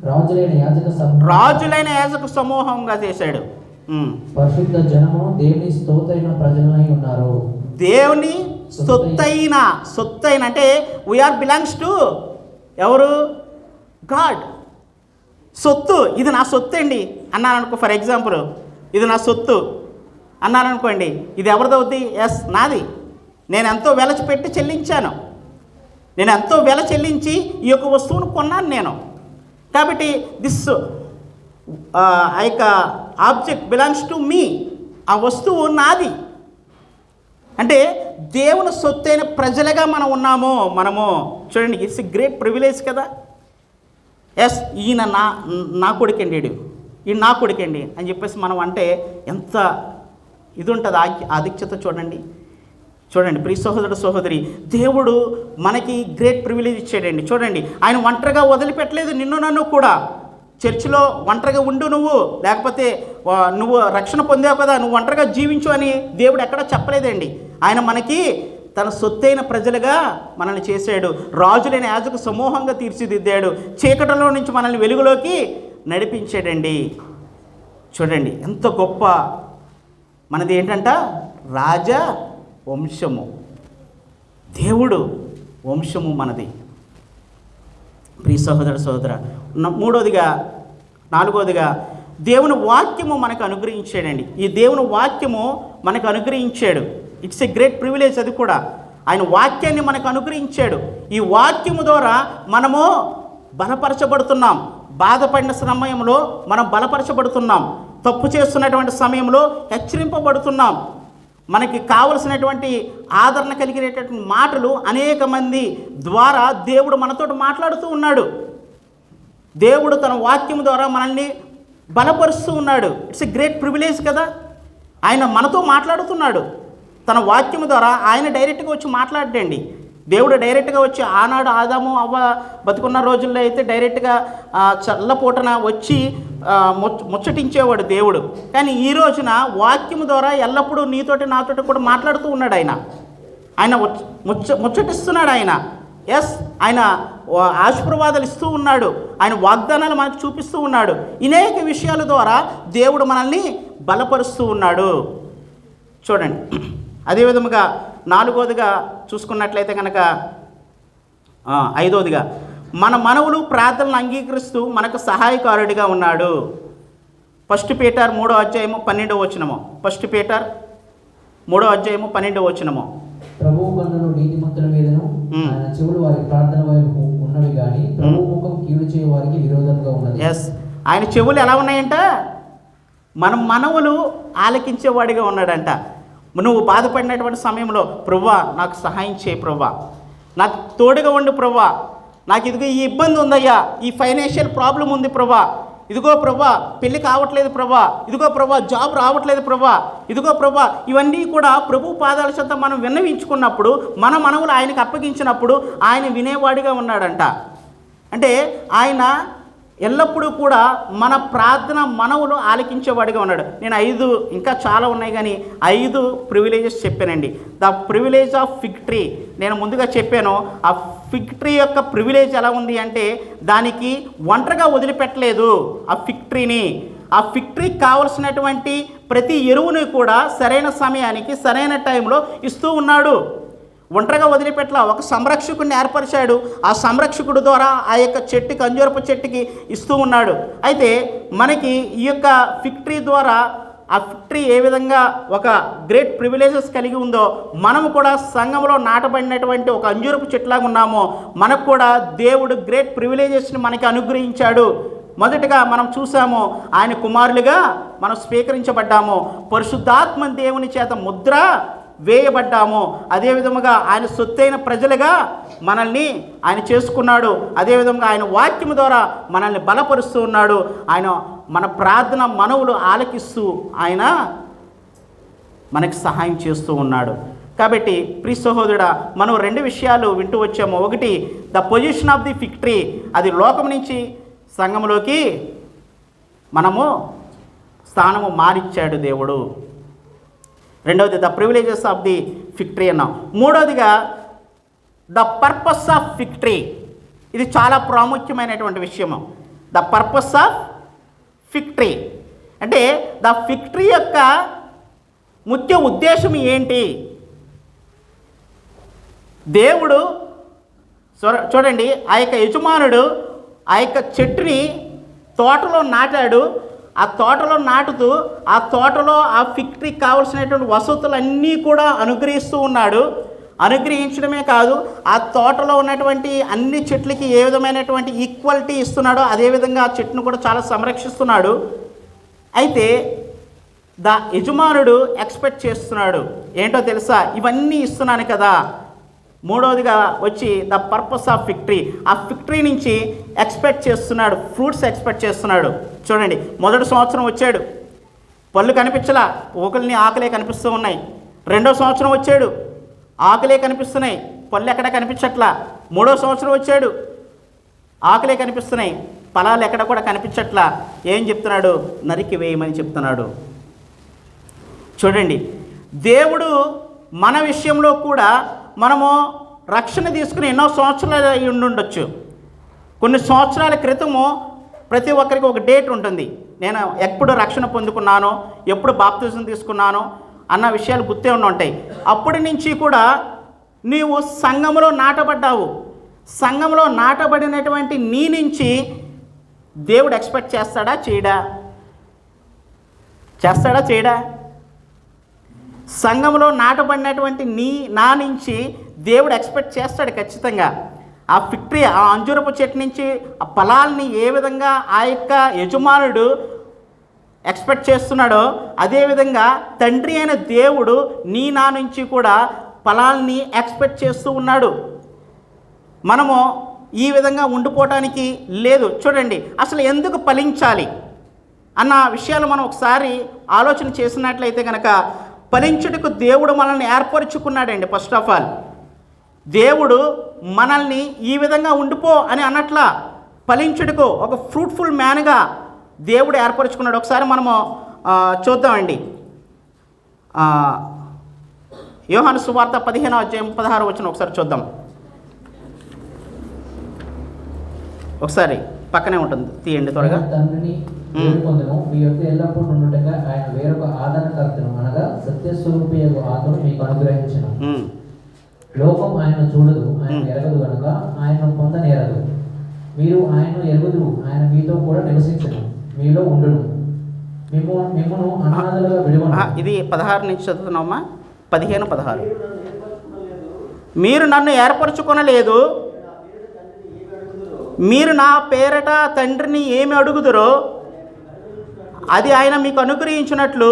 రాజులైన యాజక సమూహంగా చేశాడు. పరిశుద్ధ జనము దేవుని స్తోత్రైన ప్రజలై ఉన్నారు. దేవుని సొత్తైన అంటే వీఆర్ బిలాంగ్స్ టు ఎవరు? గాడ్. సొత్తు, ఇది నా సొత్తు అండి అన్నాను అనుకో, ఫర్ ఎగ్జాంపుల్ ఇది నా సొత్తు అన్నాను అనుకోండి, ఇది ఎవరిదవుద్ది? నాది. నేను ఎంతో వెలచి చెల్లించాను, నేను ఎంతో వెల చెల్లించి ఈ యొక్క వస్తువును కొన్నాను నేను. కాబట్టి దిస్ ఆ యొక్క ఆబ్జెక్ట్ బిలాంగ్స్ టు మీ, ఆ వస్తువు నాది. అంటే దేవుని సొత్తైన ప్రజలుగా మనం ఉన్నాము. మనము చూడండి, ఇట్స్ ఎ గ్రేట్ ప్రివిలేజ్ కదా. ఈయన నా కొడుకండి, ఈయన నా కొడుకండి అని చెప్పేసి మనం అంటే ఎంత ఇది ఉంటుంది ఆధిక్యత. చూడండి ప్రియ సహోదరుడు సహోదరి, దేవుడు మనకి గ్రేట్ ప్రివిలేజ్ ఇచ్చాడండి. చూడండి, ఆయన ఒంటరిగా వదిలిపెట్టలేదు నిన్ను నన్ను కూడా. చర్చిలో ఒంటరిగా ఉండు నువ్వు, లేకపోతే నువ్వు రక్షణ పొందావు కదా, నువ్వు ఒంటరిగా జీవించు అని దేవుడు ఎక్కడా చెప్పలేదండి. ఆయన మనకి తన సొత్తైన ప్రజలుగా మనల్ని చేశాడు. రాజులైన యాజక సమూహంగా తీర్చిదిద్దాడు. చీకటిలో నుంచి మనల్ని వెలుగులోకి నడిపించాడండి. చూడండి ఎంత గొప్ప మనది ఏంటంట, రాజ వంశము, దేవుడు వంశము మనది. ప్రియ సహోదర సహోదర, నాలుగవదిగా దేవుని వాక్యము మనకు అనుగ్రహించాడండి. ఈ దేవుని వాక్యము మనకు అనుగ్రహించాడు. It's a great privilege. అది కూడా ఆయన వాక్యాన్ని మనకు అనుగ్రహించాడు. ఈ వాక్యము ద్వారా మనము బలపరచబడుతున్నాం. బాధపడిన సమయంలో మనం బలపరచబడుతున్నాం. తప్పు చేస్తున్నటువంటి సమయంలో హెచ్చరింపబడుతున్నాం. మనకి కావలసినటువంటి ఆదరణ కలిగినటువంటి మాటలు అనేక మంది ద్వారా దేవుడు మనతో మాట్లాడుతూ ఉన్నాడు. దేవుడు తన వాక్యం ద్వారా మనల్ని బలపరుస్తూ ఉన్నాడు. ఇట్స్ ఎ గ్రేట్ ప్రివిలేజ్ కదా. ఆయన మనతో మాట్లాడుతున్నాడు తన వాక్యం ద్వారా. ఆయన డైరెక్ట్గా వచ్చి మాట్లాడండి. దేవుడు డైరెక్ట్గా వచ్చి ఆనాడు ఆదాము అవ్వ బతుకున్న రోజుల్లో అయితే డైరెక్ట్గా చల్లపూటన వచ్చి ముచ్చటించేవాడు దేవుడు. కానీ ఈ రోజున వాక్యము ద్వారా ఎల్లప్పుడూ నీతోటి నాతోటి కూడా మాట్లాడుతూ ఉన్నాడు. ఆయన ముచ్చటిస్తున్నాడు. ఆయన ఆశీర్వాదాలు ఇస్తూ ఉన్నాడు. ఆయన వాగ్దానాలు మనకు చూపిస్తూ ఉన్నాడు. అనేక విషయాల ద్వారా దేవుడు మనల్ని బలపరుస్తూ ఉన్నాడు. చూడండి, అదేవిధముగా 4వదిగా చూసుకున్నట్లయితే కనుక 5వదిగా మన మనవులు ప్రార్థనలు అంగీకరిస్తూ మనకు సహాయకారుడిగా ఉన్నాడు. 1 పీటర్ 3వ అధ్యాయము 12వ వచనము. 1 పీటర్ 3వ అధ్యాయము 12వ వచనము. ప్రభువు కన్నులు నీతిమంతుల మీదను ఆయన చెవులు వారి ప్రార్థన వైపు ఉన్నవి కానీ ప్రభువు ముఖం కీడు చేయ వారికి విరోధంగా ఉన్నది. ఆయన చెవులు ఎలా ఉన్నాయంట? మన మనవులు ఆలకించేవాడిగా ఉన్నాడంట. నువ్వు బాధపడినటువంటి సమయంలో ప్రభువా నాకు సహాయం చేయి, ప్రభువా నాకు తోడుగా ఉండు, ప్రభువా నాకు ఇదిగో ఈ ఇబ్బంది ఉందయ్యా, ఈ ఫైనాన్షియల్ ప్రాబ్లం ఉంది ప్రభువా, ఇదిగో ప్రభువా పెళ్ళి కావట్లేదు ప్రభువా, ఇదిగో ప్రభువా జాబ్ రావట్లేదు ప్రభువా, ఇదిగో ప్రభువా, ఇవన్నీ కూడా ప్రభు పాదాల చెంత మనం విన్నవించుకున్నప్పుడు, మన మనవులు ఆయనకు అప్పగించినప్పుడు ఆయన వినేవాడిగా ఉన్నాడంట. అంటే ఆయన ఎల్లప్పుడూ కూడా మన ప్రార్థన మనవులు ఆలకించేవాడిగా ఉన్నాడు. నేను 5 ఇంకా చాలా ఉన్నాయి కానీ 5 ప్రివిలేజెస్ చెప్పానండి. The privilege of fig tree నేను ముందుగా చెప్పాను. ఆ ఫిగ్ ట్రీ యొక్క ప్రివిలేజ్ ఎలా ఉంది అంటే దానికి ఒంటరిగా వదిలిపెట్టలేదు ఆ ఫిగ్ ట్రీని. ఆ ఫిగ్ ట్రీకి కావలసినటువంటి ప్రతి ఎరువుని కూడా సరైన సమయానికి సరైన టైంలో ఇస్తూ ఉన్నాడు. ఒంటరిగా వదిలిపెట్టలా, ఒక సంరక్షకుడిని ఏర్పరిచాడు. ఆ సంరక్షకుడు ద్వారా ఆ యొక్క చెట్టుకి, అంజూరపు చెట్టుకి ఇస్తూ ఉన్నాడు. అయితే మనకి ఈ యొక్క ఫిగ్ ట్రీ ద్వారా ఆ ఫిగ్ ట్రీ ఏ విధంగా ఒక గ్రేట్ ప్రివిలేజెస్ కలిగి ఉందో, మనము కూడా సంఘంలో నాటబడినటువంటి ఒక అంజూరపు చెట్టులాగా ఉన్నామో, మనకు కూడా దేవుడు గ్రేట్ ప్రివిలేజెస్ని మనకి అనుగ్రహించాడు. మొదటగా మనం చూసాము, ఆయన కుమారులుగా మనం స్వీకరించబడ్డాము. పరిశుద్ధాత్మ దేవుని చేత ముద్ర వేయబడ్డాము. అదేవిధముగా ఆయన సొత్తైన ప్రజలుగా మనల్ని ఆయన చేసుకున్నాడు. అదేవిధంగా ఆయన వాక్యం ద్వారా మనల్ని బలపరుస్తూ ఉన్నాడు. ఆయన మన ప్రార్థన మనవులు ఆలకిస్తూ ఆయన మనకి సహాయం చేస్తూ ఉన్నాడు. కాబట్టి ప్రియ సహోదరుడా, మనం 2 విషయాలు వింటూ వచ్చాము. ఒకటి, the position of the fig tree, అది లోకం నుంచి సంఘంలోకి మనము స్థానము మారిచ్చాడు దేవుడు. రెండవది, the privileges of the fig tree అన్నాం. మూడవదిగా, the purpose of fig tree. ఇది చాలా ప్రాముఖ్యమైనటువంటి విషయము. The purpose of fig tree అంటే ద ఫిగ్ ట్రీ యొక్క ముఖ్య ఉద్దేశం ఏంటి? దేవుడు చూడండి, ఆ యొక్క యజమానుడు ఆ యొక్క చెట్టుని తోటలో నాటాడు. ఆ తోటలో నాటుతూ ఆ తోటలో ఆ ఫిగ్ ట్రీకి కావాల్సినటువంటి వసతులన్నీ కూడా అనుగ్రహిస్తూ ఉన్నాడు. అనుగ్రహించడమే కాదు, ఆ తోటలో ఉన్నటువంటి అన్ని చెట్లకి ఏ విధమైనటువంటి ఈక్వాలిటీ ఇస్తున్నాడో అదేవిధంగా ఆ చెట్టును కూడా చాలా సంరక్షిస్తున్నాడు. అయితే యజమానుడు ఎక్స్పెక్ట్ చేస్తున్నాడు ఏంటో తెలుసా? ఇవన్నీ ఇస్తున్నాను కదా. మూడవదిగా వచ్చి the purpose of fig tree. ఆ ఫిగ్ ట్రీ నుంచి ఎక్స్పెక్ట్ చేస్తున్నాడు, ఫ్రూట్స్ ఎక్స్పెక్ట్ చేస్తున్నాడు. చూడండి, మొదటి సంవత్సరం వచ్చాడు, పళ్ళు కనిపించలా, ఒకరిని ఆకలే కనిపిస్తూ ఉన్నాయి. రెండో సంవత్సరం వచ్చాడు, ఆకలే కనిపిస్తున్నాయి, పళ్ళు ఎక్కడ కనిపించట్లా. మూడో సంవత్సరం వచ్చాడు, ఆకలే కనిపిస్తున్నాయి, ఫలాలు ఎక్కడ కూడా కనిపించట్లా. ఏం చెప్తున్నాడు? నరికి వేయమని చెప్తున్నాడు. చూడండి, దేవుడు మన విషయంలో కూడా మనము రక్షణ తీసుకుని ఎన్నో సంవత్సరాలు అయి ఉండొచ్చు. కొన్ని సంవత్సరాల క్రితము ప్రతి ఒక్కరికి ఒక డేట్ ఉంటుంది. నేను ఎప్పుడు రక్షణ పొందుకున్నానో, ఎప్పుడు బాప్తిజం తీసుకున్నానో అన్న విషయాలు గుర్తే ఉంటాయి. అప్పటి నుంచి కూడా నీవు సంఘంలో నాటబడ్డావు. సంఘంలో నాటబడినటువంటి నీ నుంచి దేవుడు ఎక్స్పెక్ట్ చేస్తాడా చేయడా? చేయడా? సంఘంలో నాటబడినటువంటి నా నుంచి దేవుడు ఎక్స్పెక్ట్ చేస్తాడు ఖచ్చితంగా. ఆ ఫిక్టరీ, ఆ అంజూరపు చెట్టు నుంచి ఆ ఫలాల్ని ఏ విధంగా ఆ యొక్క యజమానుడు ఎక్స్పెక్ట్ చేస్తున్నాడో, అదేవిధంగా తండ్రి అయిన దేవుడు నా నుంచి కూడా ఫలాల్ని ఎక్స్పెక్ట్ చేస్తూ ఉన్నాడు. మనము ఈ విధంగా ఉండిపోవటానికి లేదు. చూడండి, అసలు ఎందుకు ఫలించాలి అన్న విషయాలు మనం ఒకసారి ఆలోచన చేసినట్లయితే కనుక, ఫలించుటకు దేవుడు మనల్ని ఏర్పరచుకున్నాడండి. ఫస్ట్ ఆఫ్ ఆల్ దేవుడు మనల్ని ఈ విధంగా ఉండిపో అని అన్నట్లా, ఫలించుటకు ఒక ఫ్రూట్ఫుల్ మ్యాన్గా దేవుడు ఏర్పరచుకున్నాడు. ఒకసారి మనము చూద్దామండి. యోహాను సువార్త 15:16 ఒకసారి చూద్దాం. ఒకసారి పక్కనే ఉంటుంది, తీయండి త్వరగా. తండ్రిని వేడుకొందును, మీ యొక్క ఎల్లప్పుడూ ఉండుటగా ఆయన వేరొక ఆదరణకర్తను, అనగా సత్యస్వరూపియగు ఆత్మను మీకు అనుగ్రహించును. లోకం ఆయన చూడదు, ఆయన ఎరగదు కనుక ఆయన పొందనేరదు. మీరు ఆయనను ఎరుగుదురు, ఆయన మీతో కూడా నివసించును, మీలో ఉండును, మిమ్మును అనాథలుగా విడువను. ఇది 16 నుంచి చదువుతున్నామా? 15-16. మీరు నన్ను ఏర్పరచుకొనలేదు, మీరు నా పేరట తండ్రిని ఏమి అడుగుదురో అది ఆయన మీకు అనుగ్రహించినట్లు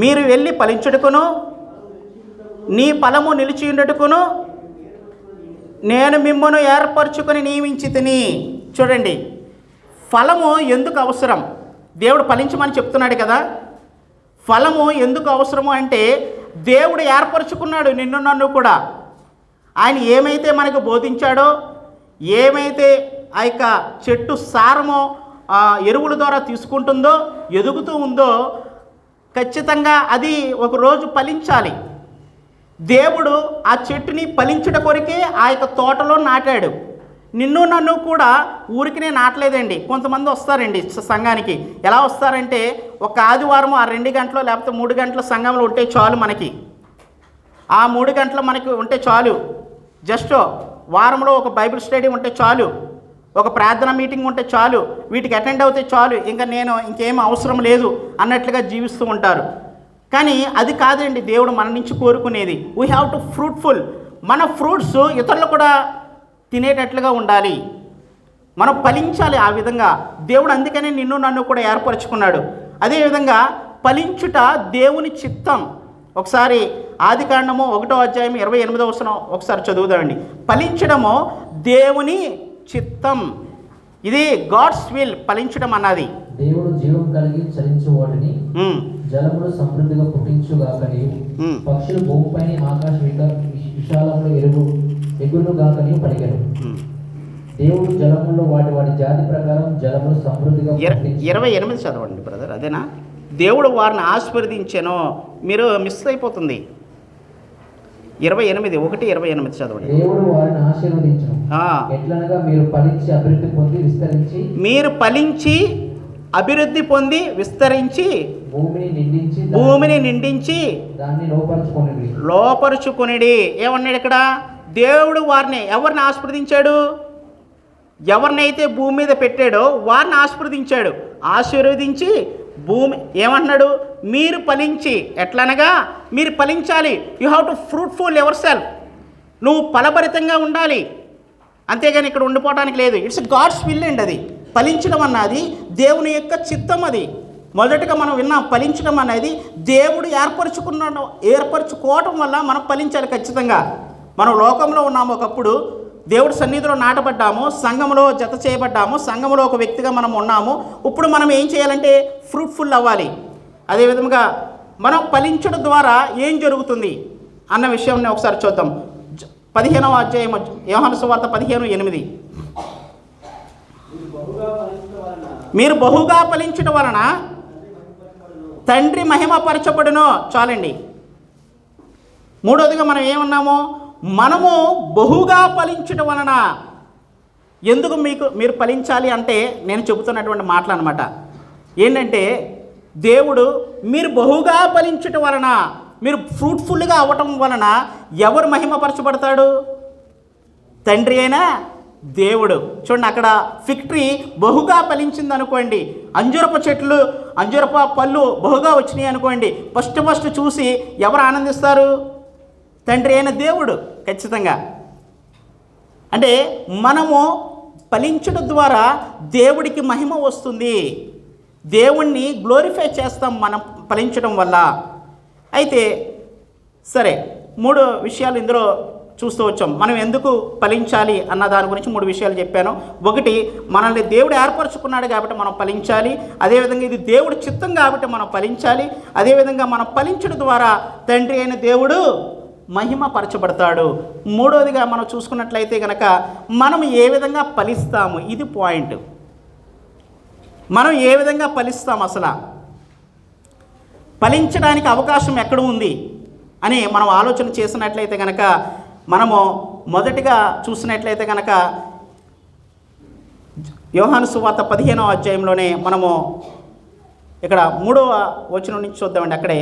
మీరు వెళ్ళి ఫలించుటకును నీ ఫలము నిలిచి ఉండటకును నేను మిమ్మను ఏర్పరచుకొని నియమించితిని. చూడండి, ఫలము ఎందుకు అవసరం? దేవుడు ఫలించమని చెప్తున్నాడు కదా. ఫలము ఎందుకు అవసరము అంటే, దేవుడు ఏర్పరచుకున్నాడు నిన్ను నన్ను కూడా. ఆయన ఏమైతే మనకు బోధించాడో, ఏమైతే ఆ యొక్క చెట్టు సారమో ఎరువుల ద్వారా తీసుకుంటుందో, ఎదుగుతూ ఉందో, ఖచ్చితంగా అది ఒకరోజు ఫలించాలి. దేవుడు ఆ చెట్టుని ఫలించుట కొరికే ఆ యొక్క తోటలో నాటాడు. నిన్ను నన్ను కూడా ఊరికినే నాటలేదండి. కొంతమంది వస్తారండి సంఘానికి. ఎలా వస్తారంటే, ఒక ఆదివారం ఆ 2 గంటలు లేకపోతే 3 గంటల సంఘంలో ఉంటే చాలు మనకి. ఆ 3 గంటలు మనకి ఉంటే చాలు. జస్ట్ వారంలో ఒక బైబిల్ స్టడీ ఉంటే చాలు, ఒక ప్రార్థన మీటింగ్ ఉంటే చాలు, వీటికి అటెండ్ అవుతే చాలు, ఇంకా నేను ఇంకేం అవసరం లేదు అన్నట్లుగా జీవిస్తూ ఉంటారు. కానీ అది కాదండి దేవుడు మన నుంచి కోరుకునేది. We have to fruitful. మన ఫ్రూట్స్ ఇతరులు కూడా తినేటట్లుగా ఉండాలి, మనం ఫలించాలి. ఆ విధంగా దేవుడు అందుకనే నిన్ను నన్ను కూడా ఏర్పరచుకున్నాడు. అదేవిధంగా ఫలించుట దేవుని చిత్తం. ఒకసారి ఆదికాండము 1:28 ఒకసారి చదువుదామండి. ఫలించడము దేవుని చిత్తం. ఇది గాడ్స్ విల్. ఫలించడం అన్నది దేవుడు జీవం కలిగి చలించు వాటిని జలములు సమృద్ధిగా పుట్టించుగాకని, పక్షులు భూమిపైన ఆకాశ విశాలంలో ఎగురుగాకని పలికారు. దేవుడు జలముల్లో వాటి వాటి జాతి ప్రకారం జలములు సమృద్ధిగా 28 చదవండి బ్రదర్. అదేనా? దేవుడు వారిని ఆశీర్వదించెను. మీరు మిస్ అయిపోతుంది. 1:28 చదవండి. దేవుడు వారిని ఆశీర్వదించెను. ఎట్లనగా మీరు ఫలించి అభివృద్ధి పొంది విస్తరించి, మీరు ఫలించి అభివృద్ధి పొంది విస్తరించి భూమిని నిండించి దాన్ని లోపరుచుకొనిడి. ఏమన్నాడు ఇక్కడ? దేవుడు వారిని ఎవరిని ఆశీర్వదించాడు? ఎవరినైతే భూమి మీద పెట్టాడో వారిని ఆశీర్వదించాడు. ఆశీర్వదించి భూమి ఏమంటున్నాడు? మీరు ఫలించి. ఎట్లనగా మీరు ఫలించాలి. You have to fruitful your self. నువ్వు ఫలభరితంగా ఉండాలి, అంతేగాని ఇక్కడ ఉండిపోవడానికి లేదు. ఇట్స్ గాడ్స్ విల్ అండి. అది ఫలించడం అన్నది దేవుని యొక్క చిత్తం. అది మొదటగా మనం విన్నాం. ఫలించడం అనేది దేవుడు ఏర్పరచుకోవటం వల్ల మనం ఫలించాలి ఖచ్చితంగా. మనం లోకంలో ఉన్నాము, ఒకప్పుడు దేవుడి సన్నిధిలో నాటబడ్డాము, సంఘంలో జత చేయబడ్డాము, సంఘంలో ఒక వ్యక్తిగా మనం ఉన్నాము. ఇప్పుడు మనం ఏం చేయాలంటే ఫ్రూట్ఫుల్ అవ్వాలి. అదేవిధంగా మనం ఫలించడం ద్వారా ఏం జరుగుతుంది అన్న విషయాన్ని ఒకసారి చూద్దాం. 15వ అధ్యాయం యోహాను సువార్త 15:8. మీరు బహుగా ఫలించడం వలన తండ్రి మహిమపరచబడును. చాలండి. మూడవదిగా మనం ఏమన్నాము? మనము బహుగా ఫలించడం వలన. ఎందుకు మీరు ఫలించాలి అంటే నేను చెబుతున్నటువంటి మాటలు అనమాట. ఏంటంటే దేవుడు మీరు బహుగా ఫలించడం వలన, మీరు ఫ్రూట్ఫుల్గా అవ్వటం వలన ఎవరు మహిమపరచబడతాడు? తండ్రి అయినా దేవుడు. చూడండి, అక్కడ ఫిక్టరీ బహుగా ఫలించింది అనుకోండి, అంజూరపు పళ్ళు బహుగా వచ్చినాయి అనుకోండి, ఫస్ట్ చూసి ఎవరు ఆనందిస్తారు? తండ్రి అయిన దేవుడు. ఖచ్చితంగా అంటే మనము ఫలించడం ద్వారా దేవుడికి మహిమ వస్తుంది, దేవుణ్ణి గ్లోరిఫై చేస్తాం మనం ఫలించడం వల్ల. అయితే సరే, 3 విషయాలు ఇందులో చూస్తూ వచ్చాం. మనం ఎందుకు ఫలించాలి అన్న దాని గురించి 3 విషయాలు చెప్పాను. ఒకటి, మనల్ని దేవుడు ఏర్పరచుకున్నాడు కాబట్టి మనం ఫలించాలి. అదేవిధంగా ఇది దేవుడి చిత్తం కాబట్టి మనం ఫలించాలి. అదేవిధంగా మనం ఫలించడం ద్వారా తండ్రి అయిన దేవుడు మహిమ పరచబడతాడు. మూడవదిగా మనం చూసుకున్నట్లయితే కనుక మనం ఏ విధంగా ఫలిస్తాము, ఇది పాయింట్. మనం ఏ విధంగా ఫలిస్తాం, అసలు ఫలించడానికి అవకాశం ఎక్కడ ఉంది అని మనం ఆలోచన చేసినట్లయితే కనుక మనము మొదటిగా చూసినట్లయితే కనుక యోహాను సువార్త 15వ అధ్యాయంలోనే మనము ఇక్కడ 3వ వచనం నుంచి చూద్దామండి. అక్కడే,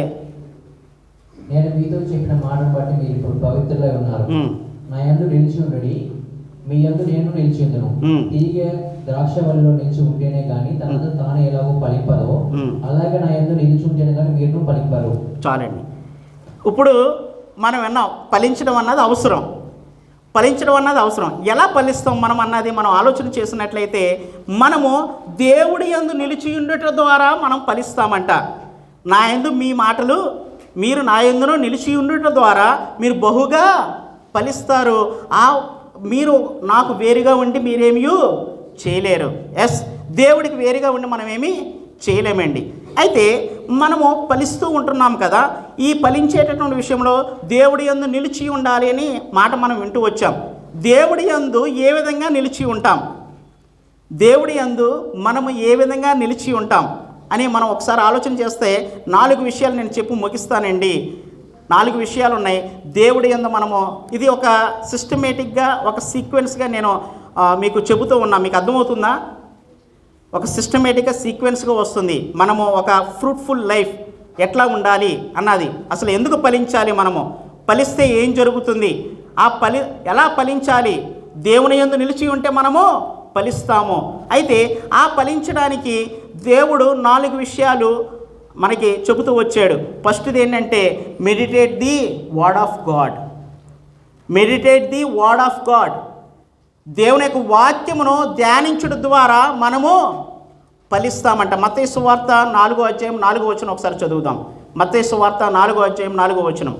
నేను మీతో చెప్పిన మాటను బట్టి మీరు ఇప్పుడు పవిత్రులై ఉన్నారు. నా యందు నిలిచి ఉండడి, మీ యందు నేను నిలిచి ఉందును. తీగ ద్రాక్షవల్లిలో నిలిచి ఉంటేనే కానీ తనతో తాను ఎలాగో ఫలింపదో, అలాగే నా యందు నిలిచి ఉంటేనే కానీ మీరు ఫలింపరు. చాలండి. ఇప్పుడు మనం విన్నాం, ఫలించడం అన్నది అవసరం. ఫలించడం అన్నది అవసరం. ఎలా ఫలిస్తాం మనం అన్నది మనం ఆలోచన చేసినట్లయితే మనము దేవుడి యందు నిలిచి ఉండటం ద్వారా మనం ఫలిస్తామంట. నా యందు మీ మాటలు మీరు నా యందును నిలిచి ఉండటం ద్వారా మీరు బహుగా ఫలిస్తారు. మీరు నాకు వేరుగా ఉండి మీరేమీ చేయలేరు. ఎస్, దేవుడికి వేరుగా ఉండి మనం ఏమీ చేయలేమండి. అయితే మనము ఫలిస్తూ ఉంటున్నాం కదా, ఈ ఫలించేటటువంటి విషయంలో దేవుడి యందు నిలిచి ఉండాలి అని మాట మనం వింటూ వచ్చాం. దేవుడి యందు ఏ విధంగా నిలిచి ఉంటాం, దేవుడి యందు మనము ఏ విధంగా నిలిచి ఉంటాం అని మనం ఒకసారి ఆలోచన చేస్తే 4 విషయాలు నేను చెప్పి ముగిస్తానండి. 4 విషయాలు ఉన్నాయి దేవుడి యందు మనము. ఇది ఒక సిస్టమేటిక్గా, ఒక సీక్వెన్స్గా నేను మీకు చెబుతూ ఉన్నా. మీకు అర్థమవుతుందా? ఒక సిస్టమేటిక్గా సీక్వెన్స్గా వస్తుంది. మనము ఒక ఫ్రూట్ఫుల్ లైఫ్ ఎట్లా ఉండాలి అన్నది, అసలు ఎందుకు ఫలించాలి, మనము ఫలిస్తే ఏం జరుగుతుంది, ఎలా ఫలించాలి, దేవుని యందు నిలిచి ఉంటే మనము ఫలిస్తాము. అయితే ఆ ఫలించడానికి దేవుడు 4 విషయాలు మనకి చెబుతూ వచ్చాడు. ఫస్ట్ది ఏంటంటే meditate the word of God. Meditate the word of God. దేవుని యొక్క వాక్యమును ధ్యానించడం ద్వారా మనము ఫలిస్తామంట. మత్తయి సువార్త 4వ అధ్యాయం 4వ వచనం ఒకసారి చదువుదాం. మత్తయి సువార్త 4వ అధ్యాయం 4వ వచనం.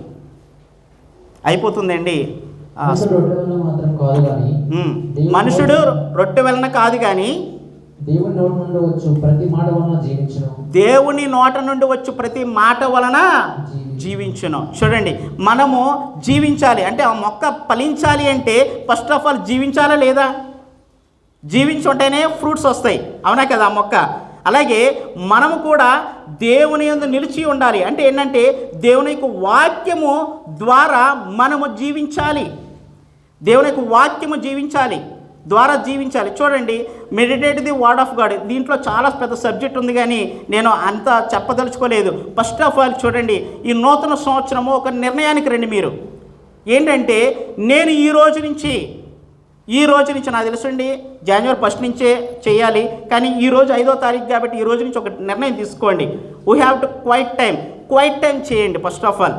అయిపోతుందండి. మనుషుడు రొట్టె వలన కాదు కానీ దేవుని నోటి నుండి వచ్చు ప్రతి మాట వలన జీవించును. దేవుని నోట నుండి వచ్చు ప్రతి మాట వలన జీవించును. చూడండి, మనము జీవించాలి అంటే, ఆ మొక్క ఫలించాలి అంటే ఫస్ట్ ఆఫ్ ఆల్ జీవించాలా లేదా? జీవించుంటేనే ఫ్రూట్స్ వస్తాయి, అవునా కదా ఆ మొక్క. అలాగే మనము కూడా దేవుని యందు నిలిచి ఉండాలి. అంటే ఏంటంటే దేవుని యొక్క వాక్యము ద్వారా మనము జీవించాలి. దేవుని యొక్క వాక్యము ద్వారా జీవించాలి. చూడండి, meditate the word of God. దీంట్లో చాలా పెద్ద సబ్జెక్ట్ ఉంది కానీ నేను అంత చెప్పదలుచుకోలేదు. ఫస్ట్ ఆఫ్ ఆల్ చూడండి, ఈ నూతన సంవత్సరము ఒక నిర్ణయానికి రండి మీరు. ఏంటంటే నేను ఈ రోజు నుంచి నాకు తెలుసండి జనవరి 1 నుంచే చేయాలి, కానీ ఈరోజు 5వ తారీఖు కాబట్టి ఈ రోజు నుంచి ఒక నిర్ణయం తీసుకోండి. We have to quiet time చేయండి. First of all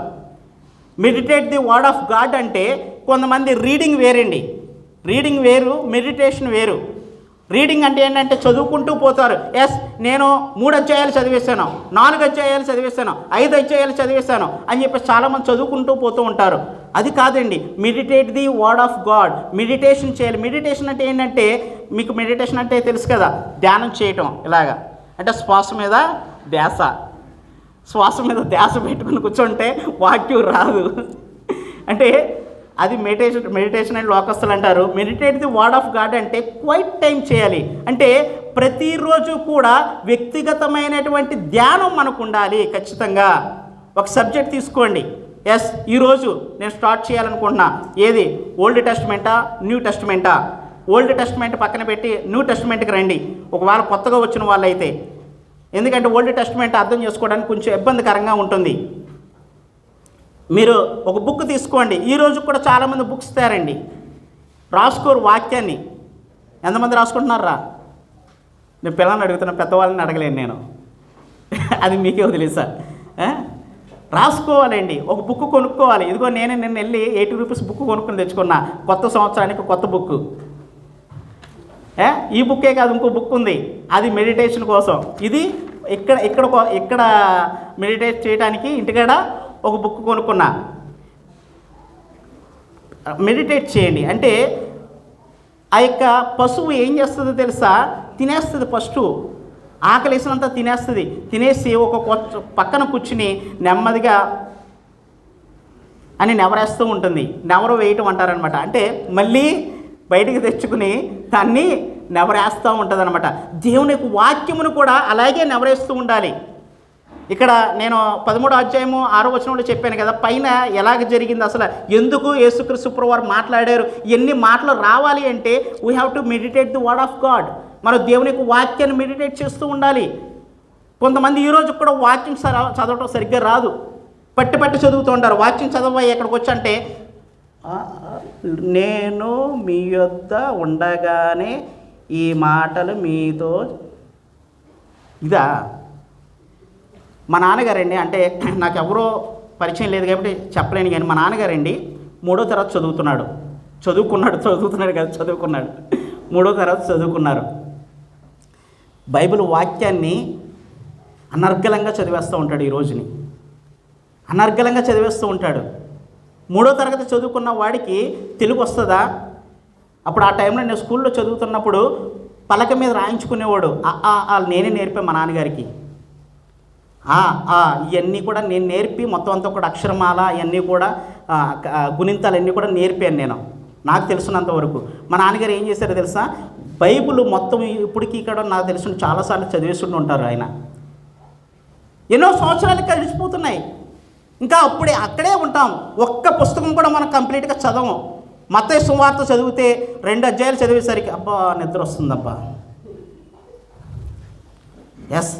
meditate the word of God అంటే కొంతమంది రీడింగ్ వేరండి. రీడింగ్ వేరు, మెడిటేషన్ వేరు. రీడింగ్ అంటే ఏంటంటే చదువుకుంటూ పోతారు. ఎస్, నేను 3 అధ్యాయాలు చదివేశాను, 4 అధ్యాయాలు చదివేశాను, 5 అధ్యాయాలు చదివేశాను అని చెప్పి చాలామంది చదువుకుంటూ పోతూ ఉంటారు. అది కాదండి. Meditate the word of God. Meditation చేయాలి. మెడిటేషన్ అంటే ఏంటంటే, మీకు మెడిటేషన్ అంటే తెలుసు కదా, ధ్యానం చేయటం. ఇలాగా అంటే శ్వాస మీద ధ్యాస పెట్టుకుని కూర్చుంటే వాక్యం రాదు. అంటే అది మెడిటేషన్ అని లోకస్తులు అంటారు. Meditate the word of God అంటే క్వైట్ టైం చేయాలి. అంటే ప్రతిరోజు కూడా వ్యక్తిగతమైనటువంటి ధ్యానం మనకు ఉండాలి. ఖచ్చితంగా ఒక సబ్జెక్ట్ తీసుకోండి. ఎస్, ఈరోజు నేను స్టార్ట్ చేయాలనుకుంటున్నా. ఏది? ఓల్డ్ టెస్టమెంటా, న్యూ టెస్టమెంటా? ఓల్డ్ టెస్టమెంట్ పక్కన పెట్టి న్యూ టెస్టమెంట్కి రండి, ఒకవేళ కొత్తగా వచ్చిన వాళ్ళైతే. ఎందుకంటే ఓల్డ్ టెస్టమెంట్ అర్థం చేసుకోవడానికి కొంచెం ఇబ్బందికరంగా ఉంటుంది. మీరు ఒక బుక్ తీసుకోండి. ఈరోజు కూడా చాలామంది బుక్స్ తయారండి, రాసుకోరు వాక్యాన్ని. ఎంతమంది రాసుకుంటున్నారా? నేను పిల్లల్ని అడుగుతున్నా, పెద్దవాళ్ళని అడగలేను నేను. అది మీకే వదిలేసా. రాసుకోవాలండి. ఒక బుక్ కొనుక్కోవాలి. ఇదిగో నేను నిన్న వెళ్ళి 80 రూపీస్ బుక్ కొనుక్కొని తెచ్చుకున్నా, కొత్త సంవత్సరానికి కొత్త బుక్. ఈ బుక్కే కాదు, ఇంకో బుక్ ఉంది, అది మెడిటేషన్ కోసం. ఇది ఇక్కడ మెడిటేట్ చేయడానికి ఇంటికాడ ఒక బుక్ కొనుక్కున్నా. మెడిటేట్ చేయండి అంటే ఆ యొక్క పశువు ఏం చేస్తుందో తెలుసా? తినేస్తుంది. ఫస్ట్ ఆకలేసినంత తినేస్తుంది. తినేసి ఒక పక్కన కూర్చుని నెమ్మదిగా అని నెవరేస్తూ ఉంటుంది. నెవరు వేయటం అంటారనమాట. అంటే మళ్ళీ బయటికి తెచ్చుకుని దాన్ని నెవరేస్తూ ఉంటుంది అనమాట. దేవుని యొక్క వాక్యమును కూడా అలాగే నెవరేస్తూ ఉండాలి. ఇక్కడ నేను 13వ అధ్యాయము 6వ వచనంలో చెప్పాను కదా, పైన ఎలాగ జరిగింది, అసలు ఎందుకు యేసుక్రీస్తు ప్రభువారు మాట్లాడారు, ఎన్ని మాటలు రావాలి అంటే we have to meditate the word of God. మనం దేవుని యొక్క వాక్యాన్ని మెడిటేట్ చేస్తూ ఉండాలి. కొంతమంది ఈరోజు కూడా వాక్యం చదవటం సరిగ్గా రాదు, పట్టి చదువుతూ ఉంటారు. వాక్యం చదవాలి ఎక్కడికి వచ్చి అంటే, నేను మీ యొద్ద ఉండగానే ఈ మాటలు మీతో, ఇదా? మా నాన్నగారండి, అంటే నాకు ఎవరో పరిచయం లేదు కాబట్టి చెప్పలేను, కానీ మా నాన్నగారండి 3వ తరగతి చదువుతున్నాడు. చదువుకున్నాడు 3వ తరగతి చదువుకున్నారు. బైబిల్ వాక్యాన్ని అనర్గళంగా చదివేస్తూ ఉంటాడు. ఈ రోజుని అనర్గళంగా చదివేస్తూ ఉంటాడు. 3వ తరగతి చదువుకున్న వాడికి తెలుగు వస్తుందా? అప్పుడు ఆ టైంలో నేను స్కూల్లో చదువుతున్నప్పుడు పలక మీద రాయించుకునేవాడు. నేనే నేర్పా మా నాన్నగారికి. ఇవన్నీ కూడా నేను నేర్పి మొత్తం అంతా కూడా అక్షరమాల ఇవన్నీ కూడా గుణింతాలన్నీ కూడా నేర్పాను నేను, నాకు తెలిసినంత వరకు. మా నాన్నగారు ఏం చేశారో తెలుసా? బైబిల్ మొత్తం ఇప్పటికీ ఇక్కడ నాకు తెలిసిన చాలాసార్లు చదివేస్తుంటూ ఉంటారు ఆయన. ఎన్నో సంవత్సరాలు గడిచిపోతున్నాయి, ఇంకా అక్కడే ఉంటాం. ఒక్క పుస్తకం కూడా మనం కంప్లీట్గా చదవం. మత్తయి సువార్త చదివితే 2 అధ్యాయాలు చదివేసరికి అబ్బా నిద్ర వస్తుందబ్బా.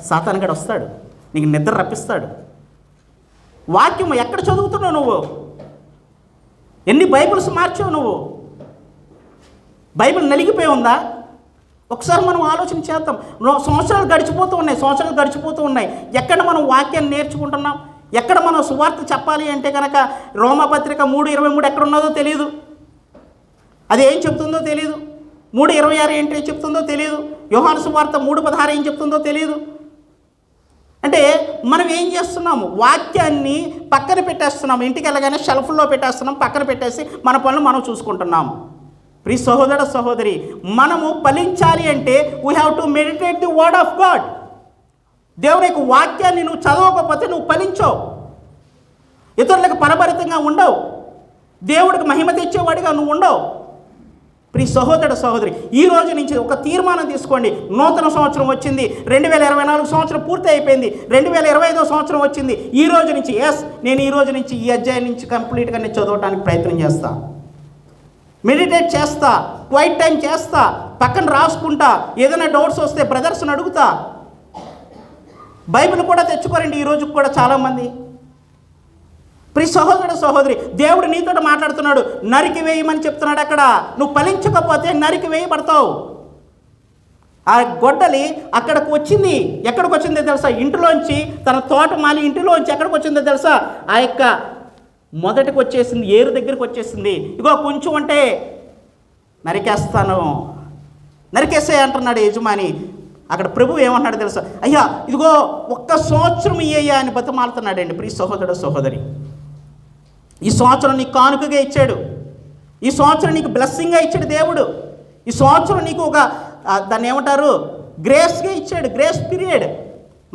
సాతాను గడు వస్తాడు, నీకు నిద్ర రప్పిస్తాడు. వాక్యం ఎక్కడ చదువుతున్నావు నువ్వు? ఎన్ని బైబిల్స్ మార్చావు నువ్వు? బైబిల్ నలిగిపోయి ఉందా? ఒకసారి మనం ఆలోచన చేద్దాం. సంవత్సరాలు గడిచిపోతూ ఉన్నాయి. ఎక్కడ మనం వాక్యాన్ని నేర్చుకుంటున్నాం? ఎక్కడ మనం సువార్త చెప్పాలి అంటే కనుక రోమాపత్రిక 3:23 ఎక్కడ ఉన్నదో తెలియదు, అది ఏం చెప్తుందో తెలియదు. 3:26 ఏంటి చెప్తుందో తెలియదు. యోహాను సువార్త 3:16 ఏం చెప్తుందో తెలియదు. అంటే మనం ఏం చేస్తున్నాము? వాక్యాన్ని పక్కన పెట్టేస్తున్నాము. ఇంటికి వెళ్ళగానే షెల్ఫ్లో పెట్టేస్తున్నాం, పక్కన పెట్టేసి మన పనులు మనం చూసుకుంటున్నాము. ప్రియ సహోదర సహోదరి, మనము ఫలించాలి అంటే we have to meditate the word of God. దేవుని యొక్క వాక్యాన్ని నువ్వు చదవకపోతే నువ్వు ఫలించవు, ఇతరులకు పరభరితంగా ఉండవు, దేవుడికి మహిమ తెచ్చేవాడిగా నువ్వు ఉండవు. ప్రియ సహోదర సహోదరి, ఈ రోజు నుంచి ఒక తీర్మానం తీసుకోండి. నూతన సంవత్సరం వచ్చింది, 2024 సంవత్సరం పూర్తి అయిపోయింది, 2025వ సంవత్సరం వచ్చింది. ఈ రోజు నుంచి నేను ఈ రోజు నుంచి ఈ అధ్యాయం నుంచి కంప్లీట్గా నేను చదవడానికి ప్రయత్నం చేస్తా, మెడిటేట్ చేస్తా, క్వైట్ టైం చేస్తా, పక్కన రాసుకుంటా, ఏదైనా డౌట్స్ వస్తే బ్రదర్స్ని అడుగుతా. బైబిల్ కూడా తెచ్చుకోరండి ఈరోజు కూడా చాలామంది. ప్రియ సహోదర సహోదరి, దేవుడు నీతో మాట్లాడుతున్నాడు, నరికి వేయమని చెప్తున్నాడు. అక్కడ నువ్వు ఫలించకపోతే నరికి వేయబడతావు. ఆ గొడ్డలి అక్కడికి వచ్చింది, ఎక్కడికి వచ్చిందో తెలుసా? ఇంటిలోంచి, తన తోట మాలి ఇంటిలోంచి ఎక్కడికి వచ్చిందో తెలుసా? ఆ యొక్క మొదటికి వచ్చేసింది, ఏరు దగ్గరికి వచ్చేసింది. ఇగో కొంచెం అంటే నరికేస్తాను, నరికేసే అంటున్నాడు యజమాని. అక్కడ ప్రభు ఏమంటున్నాడు తెలుసా? అయ్యా ఇదిగో 1 సంవత్సరం ఇయ్యా అని బతిమాలుతున్నాడండి. ప్రియ సహోదర సహోదరి, ఈ సంవత్సరం నీకు కానుకగా ఇచ్చాడు, ఈ సంవత్సరం నీకు బ్లెస్సింగ్గా ఇచ్చాడు దేవుడు. ఈ సంవత్సరం నీకు ఒక దాన్ని ఏమంటారు, గ్రేస్గా ఇచ్చాడు. గ్రేస్ పీరియడ్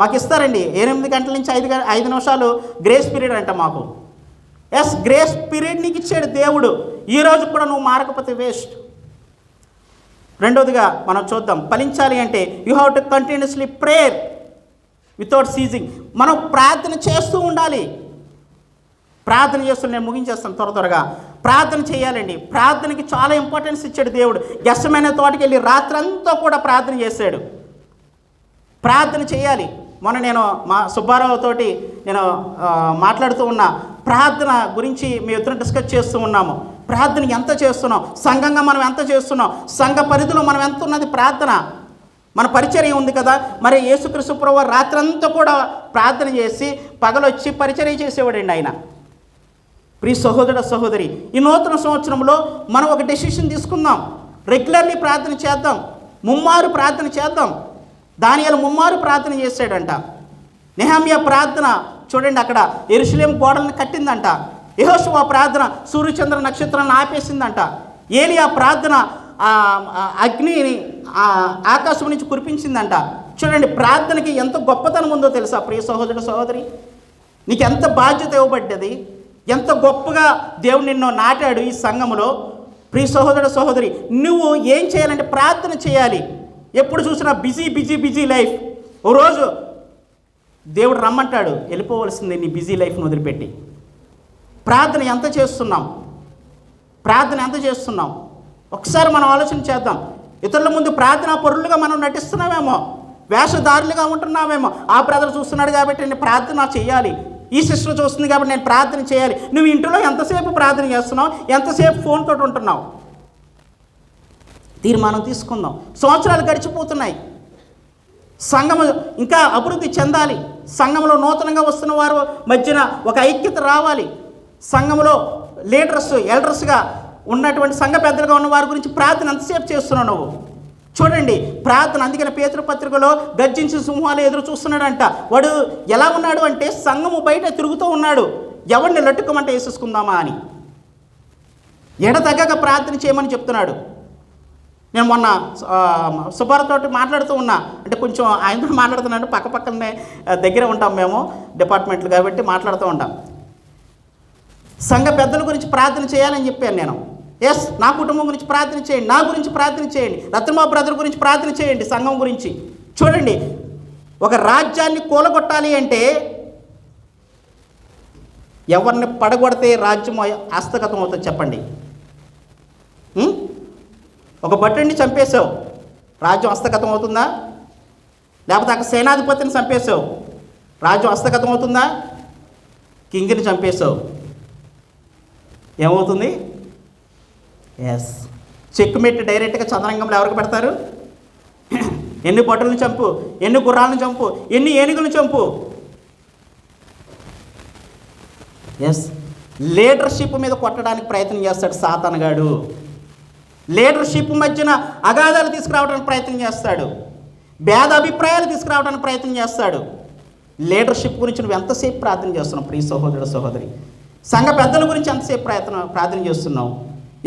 మాకు ఇస్తారండి. 8 గంటల నుంచి 5 నిమిషాలు గ్రేస్ పీరియడ్ అంట మాకు. గ్రేస్ పీరియడ్ నీకు ఇచ్చాడు దేవుడు. ఈరోజు కూడా నువ్వు మారకపోతే వేస్ట్. రెండవదిగా మనం చూద్దాం, ఫలించాలి అంటే you have to continuously prayer without seizing. మనం ప్రార్థన చేస్తూ ఉండాలి. ప్రార్థన చేస్తూ, నేను ముగించేస్తాను త్వరగా. ప్రార్థన చేయాలండి. ప్రార్థనకి చాలా ఇంపార్టెన్స్ ఇచ్చాడు దేవుడు. గెస్సమైన తోటకి వెళ్ళి రాత్రంతా కూడా ప్రార్థన చేశాడు. ప్రార్థన చేయాలి. మొన్న నేను మా సుబ్బారావు తోటి నేను మాట్లాడుతూ ఉన్నా, ప్రార్థన గురించి మీ ఇద్దరు డిస్కస్ చేస్తూ ఉన్నాము. ప్రార్థన ఎంత చేస్తున్నాం, సంఘంగా మనం ఎంత చేస్తున్నాం, సంఘ పరిధిలో మనం ఎంత ఉన్నది ప్రార్థన. మన పరిచర్య ఉంది కదా, మరి యేసుక్రీస్తు ప్రభువు రాత్రంతా కూడా ప్రార్థన చేసి పగలొచ్చి పరిచర్య చేసేవాడండి ఆయన. ప్రియ సహోదర సహోదరి, ఈ నూతన సంవత్సరంలో మనం ఒక డెసిషన్ తీసుకుందాం. రెగ్యులర్లీ ప్రార్థన చేద్దాం, ముమ్మారు ప్రార్థన చేద్దాం. దానియేలు ముమ్మారు ప్రార్థన చేశాడంట. నెహమ్యా ప్రార్థన చూడండి, అక్కడ యెరూషలేము గోడలను కట్టిందంట. యెహోషువ ప్రార్థన సూర్యచంద్ర నక్షత్రాలను ఆపేసిందంట. ఏలియా ప్రార్థన అగ్నిని ఆకాశం నుంచి కురిపించిందంట. చూడండి, ప్రార్థనకి ఎంత గొప్పతనం ఉందో తెలుసా ప్రియ సహోదర సహోదరి? నీకు ఎంత బాధ్యత ఇవ్వబడ్డది, ఎంత గొప్పగా దేవుడు నిన్ను నాటాడు ఈ సంఘములో. ప్రియ సహోదర సహోదరి, నువ్వు ఏం చేయాలంటే ప్రార్థన చేయాలి. ఎప్పుడు చూసినా బిజీ బిజీ బిజీ లైఫ్. ఓ రోజు దేవుడు రమ్మంటాడు, వెళ్ళిపోవలసింది నీ బిజీ లైఫ్ను వదిలిపెట్టి. ప్రార్థన ఎంత చేస్తున్నాం? ప్రార్థన ఎంత చేస్తున్నాం? ఒకసారి మనం ఆలోచన చేద్దాం. ఇతరుల ముందు ప్రార్థనా పరులుగా మనం నటిస్తున్నామేమో, వేషధారులుగా ఉంటున్నామేమో. ఆ బ్రదర్ చూస్తున్నాడు కాబట్టి నేను ప్రార్థన చేయాలి, ఈ సిస్టర్ చూస్తుంది కాబట్టి నేను ప్రార్థన చేయాలి. నువ్వు ఇంట్లో ఎంతసేపు ప్రార్థన చేస్తున్నావు, ఎంతసేపు ఫోన్ తోటి ఉంటున్నావు? తీర్మానం తీసుకుందాం. సంవత్సరాలు గడిచిపోతున్నాయి. సంఘము ఇంకా అభివృద్ధి చెందాలి. సంఘంలో నూతనంగా వస్తున్న వారు మధ్యన ఒక ఐక్యత రావాలి. సంఘంలో లీడర్స్, ఎల్డర్స్గా ఉన్నటువంటి సంఘ పెద్దలుగా ఉన్న వారి గురించి ప్రార్థన ఎంతసేపు చేస్తున్నావు నువ్వు? చూడండి, ప్రార్థన. అందుకని పేతురు పత్రికలో గర్జించిన సింహాలు ఎదురు చూస్తున్నాడంట. వాడు ఎలా ఉన్నాడు అంటే సంఘము బయట తిరుగుతూ ఉన్నాడు, ఎవరిని లట్టుకోమంటే వేసేసుకుందామా అని. ఎడతగ్గక ప్రార్థన చేయమని చెప్తున్నాడు. నేను మొన్న సుబ్బారావుతో మాట్లాడుతూ ఉన్నా, అంటే కొంచెం ఆయనతో మాట్లాడుతున్నాను, పక్క పక్కనే దగ్గర ఉంటాం మేము, డిపార్ట్మెంట్లు కాబట్టి మాట్లాడుతూ ఉంటాం. సంఘ పెద్దల గురించి ప్రార్థన చేయాలని చెప్పాను నేను. ఎస్, నా కుటుంబం గురించి ప్రార్థన చేయండి, నా గురించి ప్రార్థన చేయండి, రత్నమా బ్రదర్ గురించి ప్రార్థన చేయండి, సంఘం గురించి. చూడండి, ఒక రాజ్యాన్ని కూలగొట్టాలి అంటే ఎవరిని పడగొడితే రాజ్యం హస్తగతం అవుతుంది చెప్పండి? ఒక భటుడిని చంపేశావు, రాజ్యం హస్తగతం అవుతుందా? లేకపోతే అక్కడ సేనాధిపతిని చంపేశావు, రాజ్యం హస్తగతం అవుతుందా? కింగ్ని చంపేశావు, ఏమవుతుంది? ఎస్, చెక్ మెట్టి డైరెక్ట్గా చదరంగంలో ఎవరికి పెడతారు? ఎన్ని భటులను చంపు, ఎన్ని గుర్రాలను చంపు, ఎన్ని ఏనుగులను చంపు. ఎస్, లీడర్షిప్ మీద కొట్టడానికి ప్రయత్నం చేస్తాడు సాతానుగాడు. లీడర్షిప్ మధ్యన అగాధాలు తీసుకురావడానికి ప్రయత్నం చేస్తాడు, భేద అభిప్రాయాలు తీసుకురావడానికి ప్రయత్నం చేస్తాడు. లీడర్షిప్ గురించి నువ్వు ఎంతసేపు ప్రార్థన చేస్తున్నావు ప్రియ సహోదరుడు సహోదరి? సంఘ పెద్దల గురించి ఎంతసేపు ప్రార్థన చేస్తున్నావు?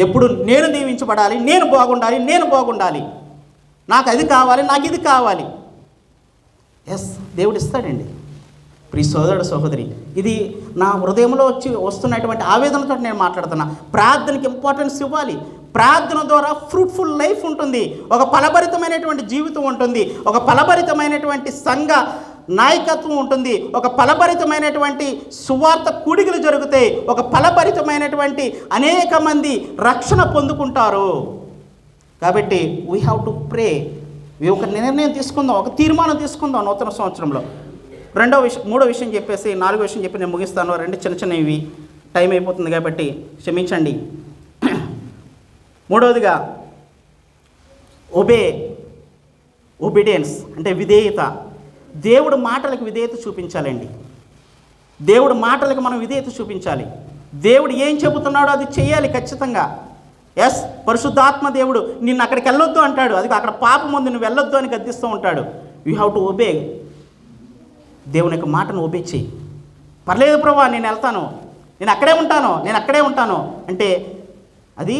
ఎప్పుడు నేను దీవించబడాలి, నేను బాగుండాలి, నేను బాగుండాలి, నాకు అది కావాలి, నాకు ఇది కావాలి. ఎస్, దేవుడు ఇస్తాడండి ప్రియ సోదరుడు సహోదరి. ఇది నా హృదయంలో వస్తున్నటువంటి ఆవేదనతో నేను మాట్లాడుతున్నా. ప్రార్థనకి ఇంపార్టెన్స్ ఇవ్వాలి. ప్రార్థన ద్వారా ఫ్రూట్ఫుల్ లైఫ్ ఉంటుంది, ఒక ఫలభరితమైనటువంటి జీవితం ఉంటుంది, ఒక ఫలభరితమైనటువంటి సంఘ నాయకత్వం ఉంటుంది, ఒక ఫలభరితమైనటువంటి సువార్త కూడికలు జరుగుతాయి, ఒక ఫలభరితమైనటువంటి అనేక మంది రక్షణ పొందుకుంటారు. కాబట్టి వీ హ్యావ్ టు ప్రే. ఒక నిర్ణయం తీసుకుందాం, ఒక తీర్మానం తీసుకుందాం నూతన సంవత్సరంలో. మూడో విషయం చెప్పేసి 4వ విషయం చెప్పి నేను ముగిస్తాను. 2 చిన్న చిన్నవి, టైం అయిపోతుంది కాబట్టి క్షమించండి. మూడవదిగా ఒబీడియన్స్ అంటే విధేయత. దేవుడు మాటలకు విధేయత చూపించాలండి. దేవుడు మాటలకు మనం విధేయత చూపించాలి. దేవుడు ఏం చెబుతున్నాడో అది చేయాలి ఖచ్చితంగా. ఎస్, పరిశుద్ధాత్మ దేవుడు నిన్ను అక్కడికి వెళ్ళొద్దు అంటాడు, అది అక్కడ పాపం ఉంది, నువ్వు వెళ్ళొద్దు అని గద్దిస్తూ ఉంటాడు. You have to obey. దేవుని యొక్క మాటను ఒబే చేయి. పర్లేదు ప్రభా, నేను వెళ్తాను, నేను అక్కడే ఉంటాను అంటే అది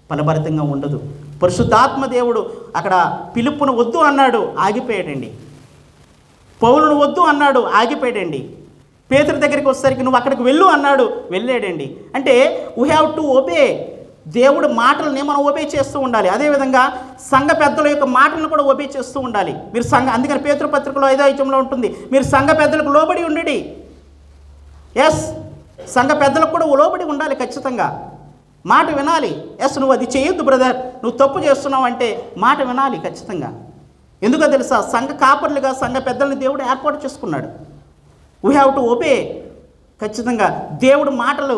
ఫలభరితంగా ఉండదు. పరిశుద్ధాత్మ దేవుడు అక్కడ పిలుపును వద్దు అన్నాడు, ఆగిపోయాడండి. పౌలును వద్దు అన్నాడు, ఆగిపోయాడండి. పేతురు దగ్గరికి వచ్చేసరికి నువ్వు అక్కడికి వెళ్ళు అన్నాడు, వెళ్ళాడండి. అంటే వీ హ్యావ్ టు ఒబే. దేవుడు మాటలని మనం ఒబే చేస్తూ ఉండాలి. అదేవిధంగా సంఘ పెద్దల యొక్క మాటలను కూడా ఒబే చేస్తూ ఉండాలి. మీరు అందుకని పేతురు పత్రికలో 5వ అధ్యాయంలో ఉంటుంది, మీరు సంఘ పెద్దలకు లోబడి ఉండండి. ఎస్, సంఘ పెద్దలకు కూడా లోబడి ఉండాలి ఖచ్చితంగా. మాట వినాలి. ఎస్, నువ్వు అది చేయొద్దు బ్రదర్, నువ్వు తప్పు చేస్తున్నావు అంటే మాట వినాలి ఖచ్చితంగా. ఎందుకో తెలుసా? సంఘ కాపర్లుగా సంఘ పెద్దల్ని దేవుడు ఏర్పాటు చేసుకున్నాడు. We have to obey. ఖచ్చితంగా దేవుడు మాటలు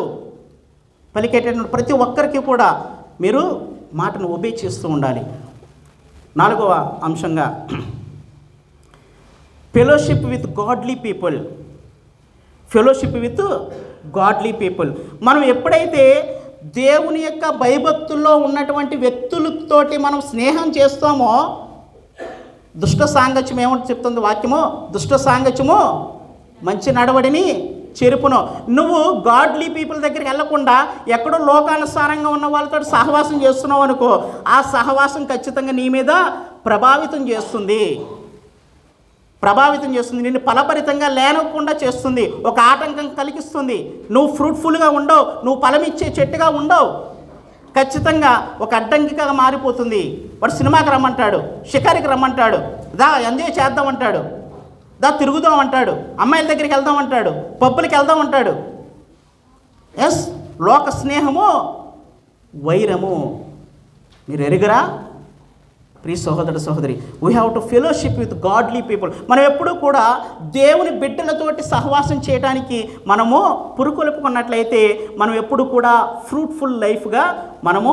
పలికేటటువంటి ప్రతి ఒక్కరికి కూడా మీరు మాటను ఒబే చేస్తూ ఉండాలి. 4వ అంశంగా fellowship with godly people. Fellowship with godly people. మనం ఎప్పుడైతే దేవుని యొక్క భయభక్తుల్లో ఉన్నటువంటి వ్యక్తులతోటి మనం స్నేహం చేస్తామో, దుష్ట సాంగత్యం ఏమంటే చెప్తుంది వాక్యము, దుష్ట సాంగత్యము మంచి నడవడిని చెరుపును. నువ్వు గాడ్లీ పీపుల్ దగ్గరికి వెళ్లకుండా ఎక్కడో లోకానుసారంగా ఉన్న వాళ్ళతో సహవాసం చేస్తున్నావు అనుకో, ఆ సహవాసం ఖచ్చితంగా నీ మీద ప్రభావితం చేస్తుంది, నిన్ను ఫలభరితంగా లేనకుండా చేస్తుంది, ఒక ఆటంకం కలిగిస్తుంది. నువ్వు ఫ్రూట్ఫుల్గా ఉండవు, నువ్వు ఫలమిచ్చే చెట్టుగా ఉండవు, ఖచ్చితంగా ఒక అడ్డంకిగా మారిపోతుంది. వాడు సినిమాకి రమ్మంటాడు, షికారికి రమ్మంటాడు, దా ఎంజాయ్ చేద్దామంటాడు, దా తిరుగుదాం అంటాడు, అమ్మాయిల దగ్గరికి వెళ్దామంటాడు, పబ్బులకి వెళ్దామంటాడు. ఎస్, లోక స్నేహము వైరము. మీరు ఎరుగరా ప్రియ సహోదర సహోదరి? We have to fellowship with godly people. మనం ఎప్పుడూ కూడా దేవుని బిడ్డలతోటి సహవాసం చేయడానికి మనము పురుకొల్పుకున్నట్లయితే మనం ఎప్పుడు కూడా ఫ్రూట్ఫుల్ లైఫ్గా మనము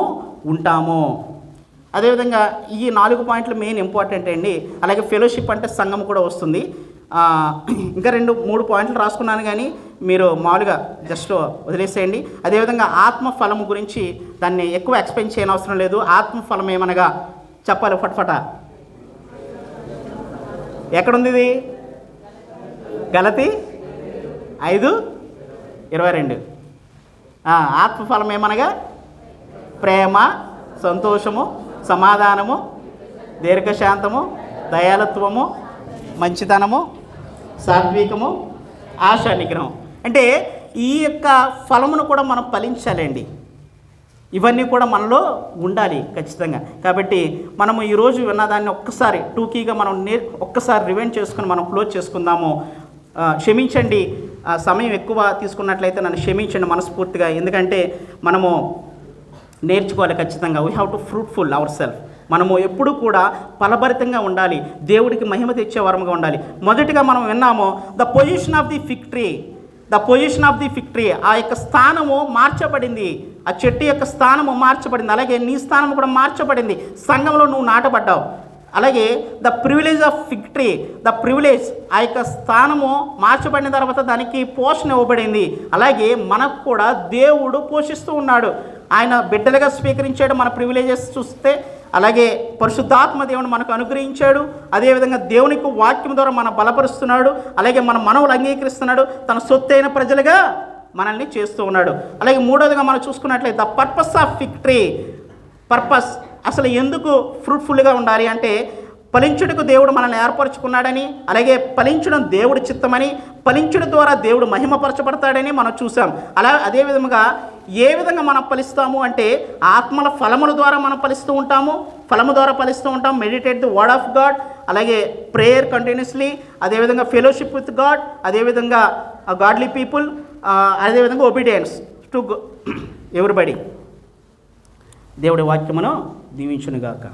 ఉంటాము. అదేవిధంగా ఈ 4 పాయింట్లు మెయిన్ ఇంపార్టెంట్ అండి. అలాగే ఫెలోషిప్ అంటే సంఘం కూడా వస్తుంది. ఇంకా 2-3 పాయింట్లు రాసుకున్నాను, కానీ మీరు మామూలుగా జస్ట్ వదిలేసేయండి. అదేవిధంగా ఆత్మఫలము గురించి దాన్ని ఎక్కువ ఎక్స్ప్లెయిన్ చేయనవసరం లేదు. ఆత్మఫలం ఏమనగా చెప్పాలి ఫట్ఫట. ఎక్కడుంది ఇది? గలతీ 5:22. ఆత్మఫలం ఏమనగా ప్రేమ, సంతోషము, సమాధానము, దీర్ఘశాంతము, దయాళత్వము, మంచితనము, సాత్వికము, ఆశా నిగ్రహం. అంటే ఈ యొక్క ఫలమును కూడా మనం ఫలించాలండి. ఇవన్నీ కూడా మనలో ఉండాలి ఖచ్చితంగా. కాబట్టి మనము ఈరోజు విన్నదాన్ని ఒక్కసారి టూకీగా మనం ఒక్కసారి రివైండ్ చేసుకుని మనం క్లోజ్ చేసుకుందాము. క్షమించండి, సమయం ఎక్కువ తీసుకున్నట్లయితే నన్ను క్షమించండి మనస్ఫూర్తిగా. ఎందుకంటే మనము నేర్చుకోవాలి ఖచ్చితంగా. We have to fruitful our self. మనము ఎప్పుడు కూడా ఫలభరితంగా ఉండాలి, దేవుడికి మహిమ తెచ్చే వరముగా ఉండాలి. మొదటిగా మనం విన్నాము the position of the fig tree. ఆ యొక్క స్థానము మార్చబడింది, ఆ చెట్టు యొక్క స్థానము మార్చబడింది. అలాగే నీ స్థానం కూడా మార్చబడింది. సంఘంలో నువ్వు నాటబడ్డావు. అలాగే the privilege of fig tree, ఆ యొక్క స్థానము మార్చబడిన తర్వాత దానికి పోషణ ఇవ్వబడింది. అలాగే మనకు కూడా దేవుడు పోషిస్తూ ఉన్నాడు. ఆయన బిడ్డలుగా స్వీకరించాడు మన ప్రివిలేజెస్ చూస్తే. అలాగే పరిశుద్ధాత్మ దేవుని మనకు అనుగ్రహించాడు. అదేవిధంగా దేవునికి వాక్యం ద్వారా మనం బలపరుస్తున్నాడు. అలాగే మన మనవులు అంగీకరిస్తున్నాడు. తన సొత్తైన ప్రజలుగా మనల్ని చేస్తూ ఉన్నాడు. అలాగే 3వదిగా మనం చూసుకున్నట్లయితే the purpose of fig tree. అసలు ఎందుకు ఫ్రూట్ఫుల్గా ఉండాలి అంటే ఫలించుటకు దేవుడు మనల్ని ఏర్పరచుకున్నాడని, అలాగే ఫలించడం దేవుడి చిత్తమని, ఫలించడం ద్వారా దేవుడు మహిమపరచబడతాడని మనం చూసాం. అదే విధముగా ఏ విధంగా మనం ఫలిస్తాము అంటే ఆత్మల ఫలముల ద్వారా మనం ఫలిస్తూ ఉంటాము. Meditate the word of God, అలాగే ప్రేయర్ కంటిన్యూస్లీ, అదేవిధంగా ఫెలోషిప్ విత్ గాడ్, అదేవిధంగా గాడ్లీ పీపుల్, అదేవిధంగా ఒబీడియన్స్ టు ఎవ్రీబడి. దేవుడి వాక్యమును దీవించునుగాక.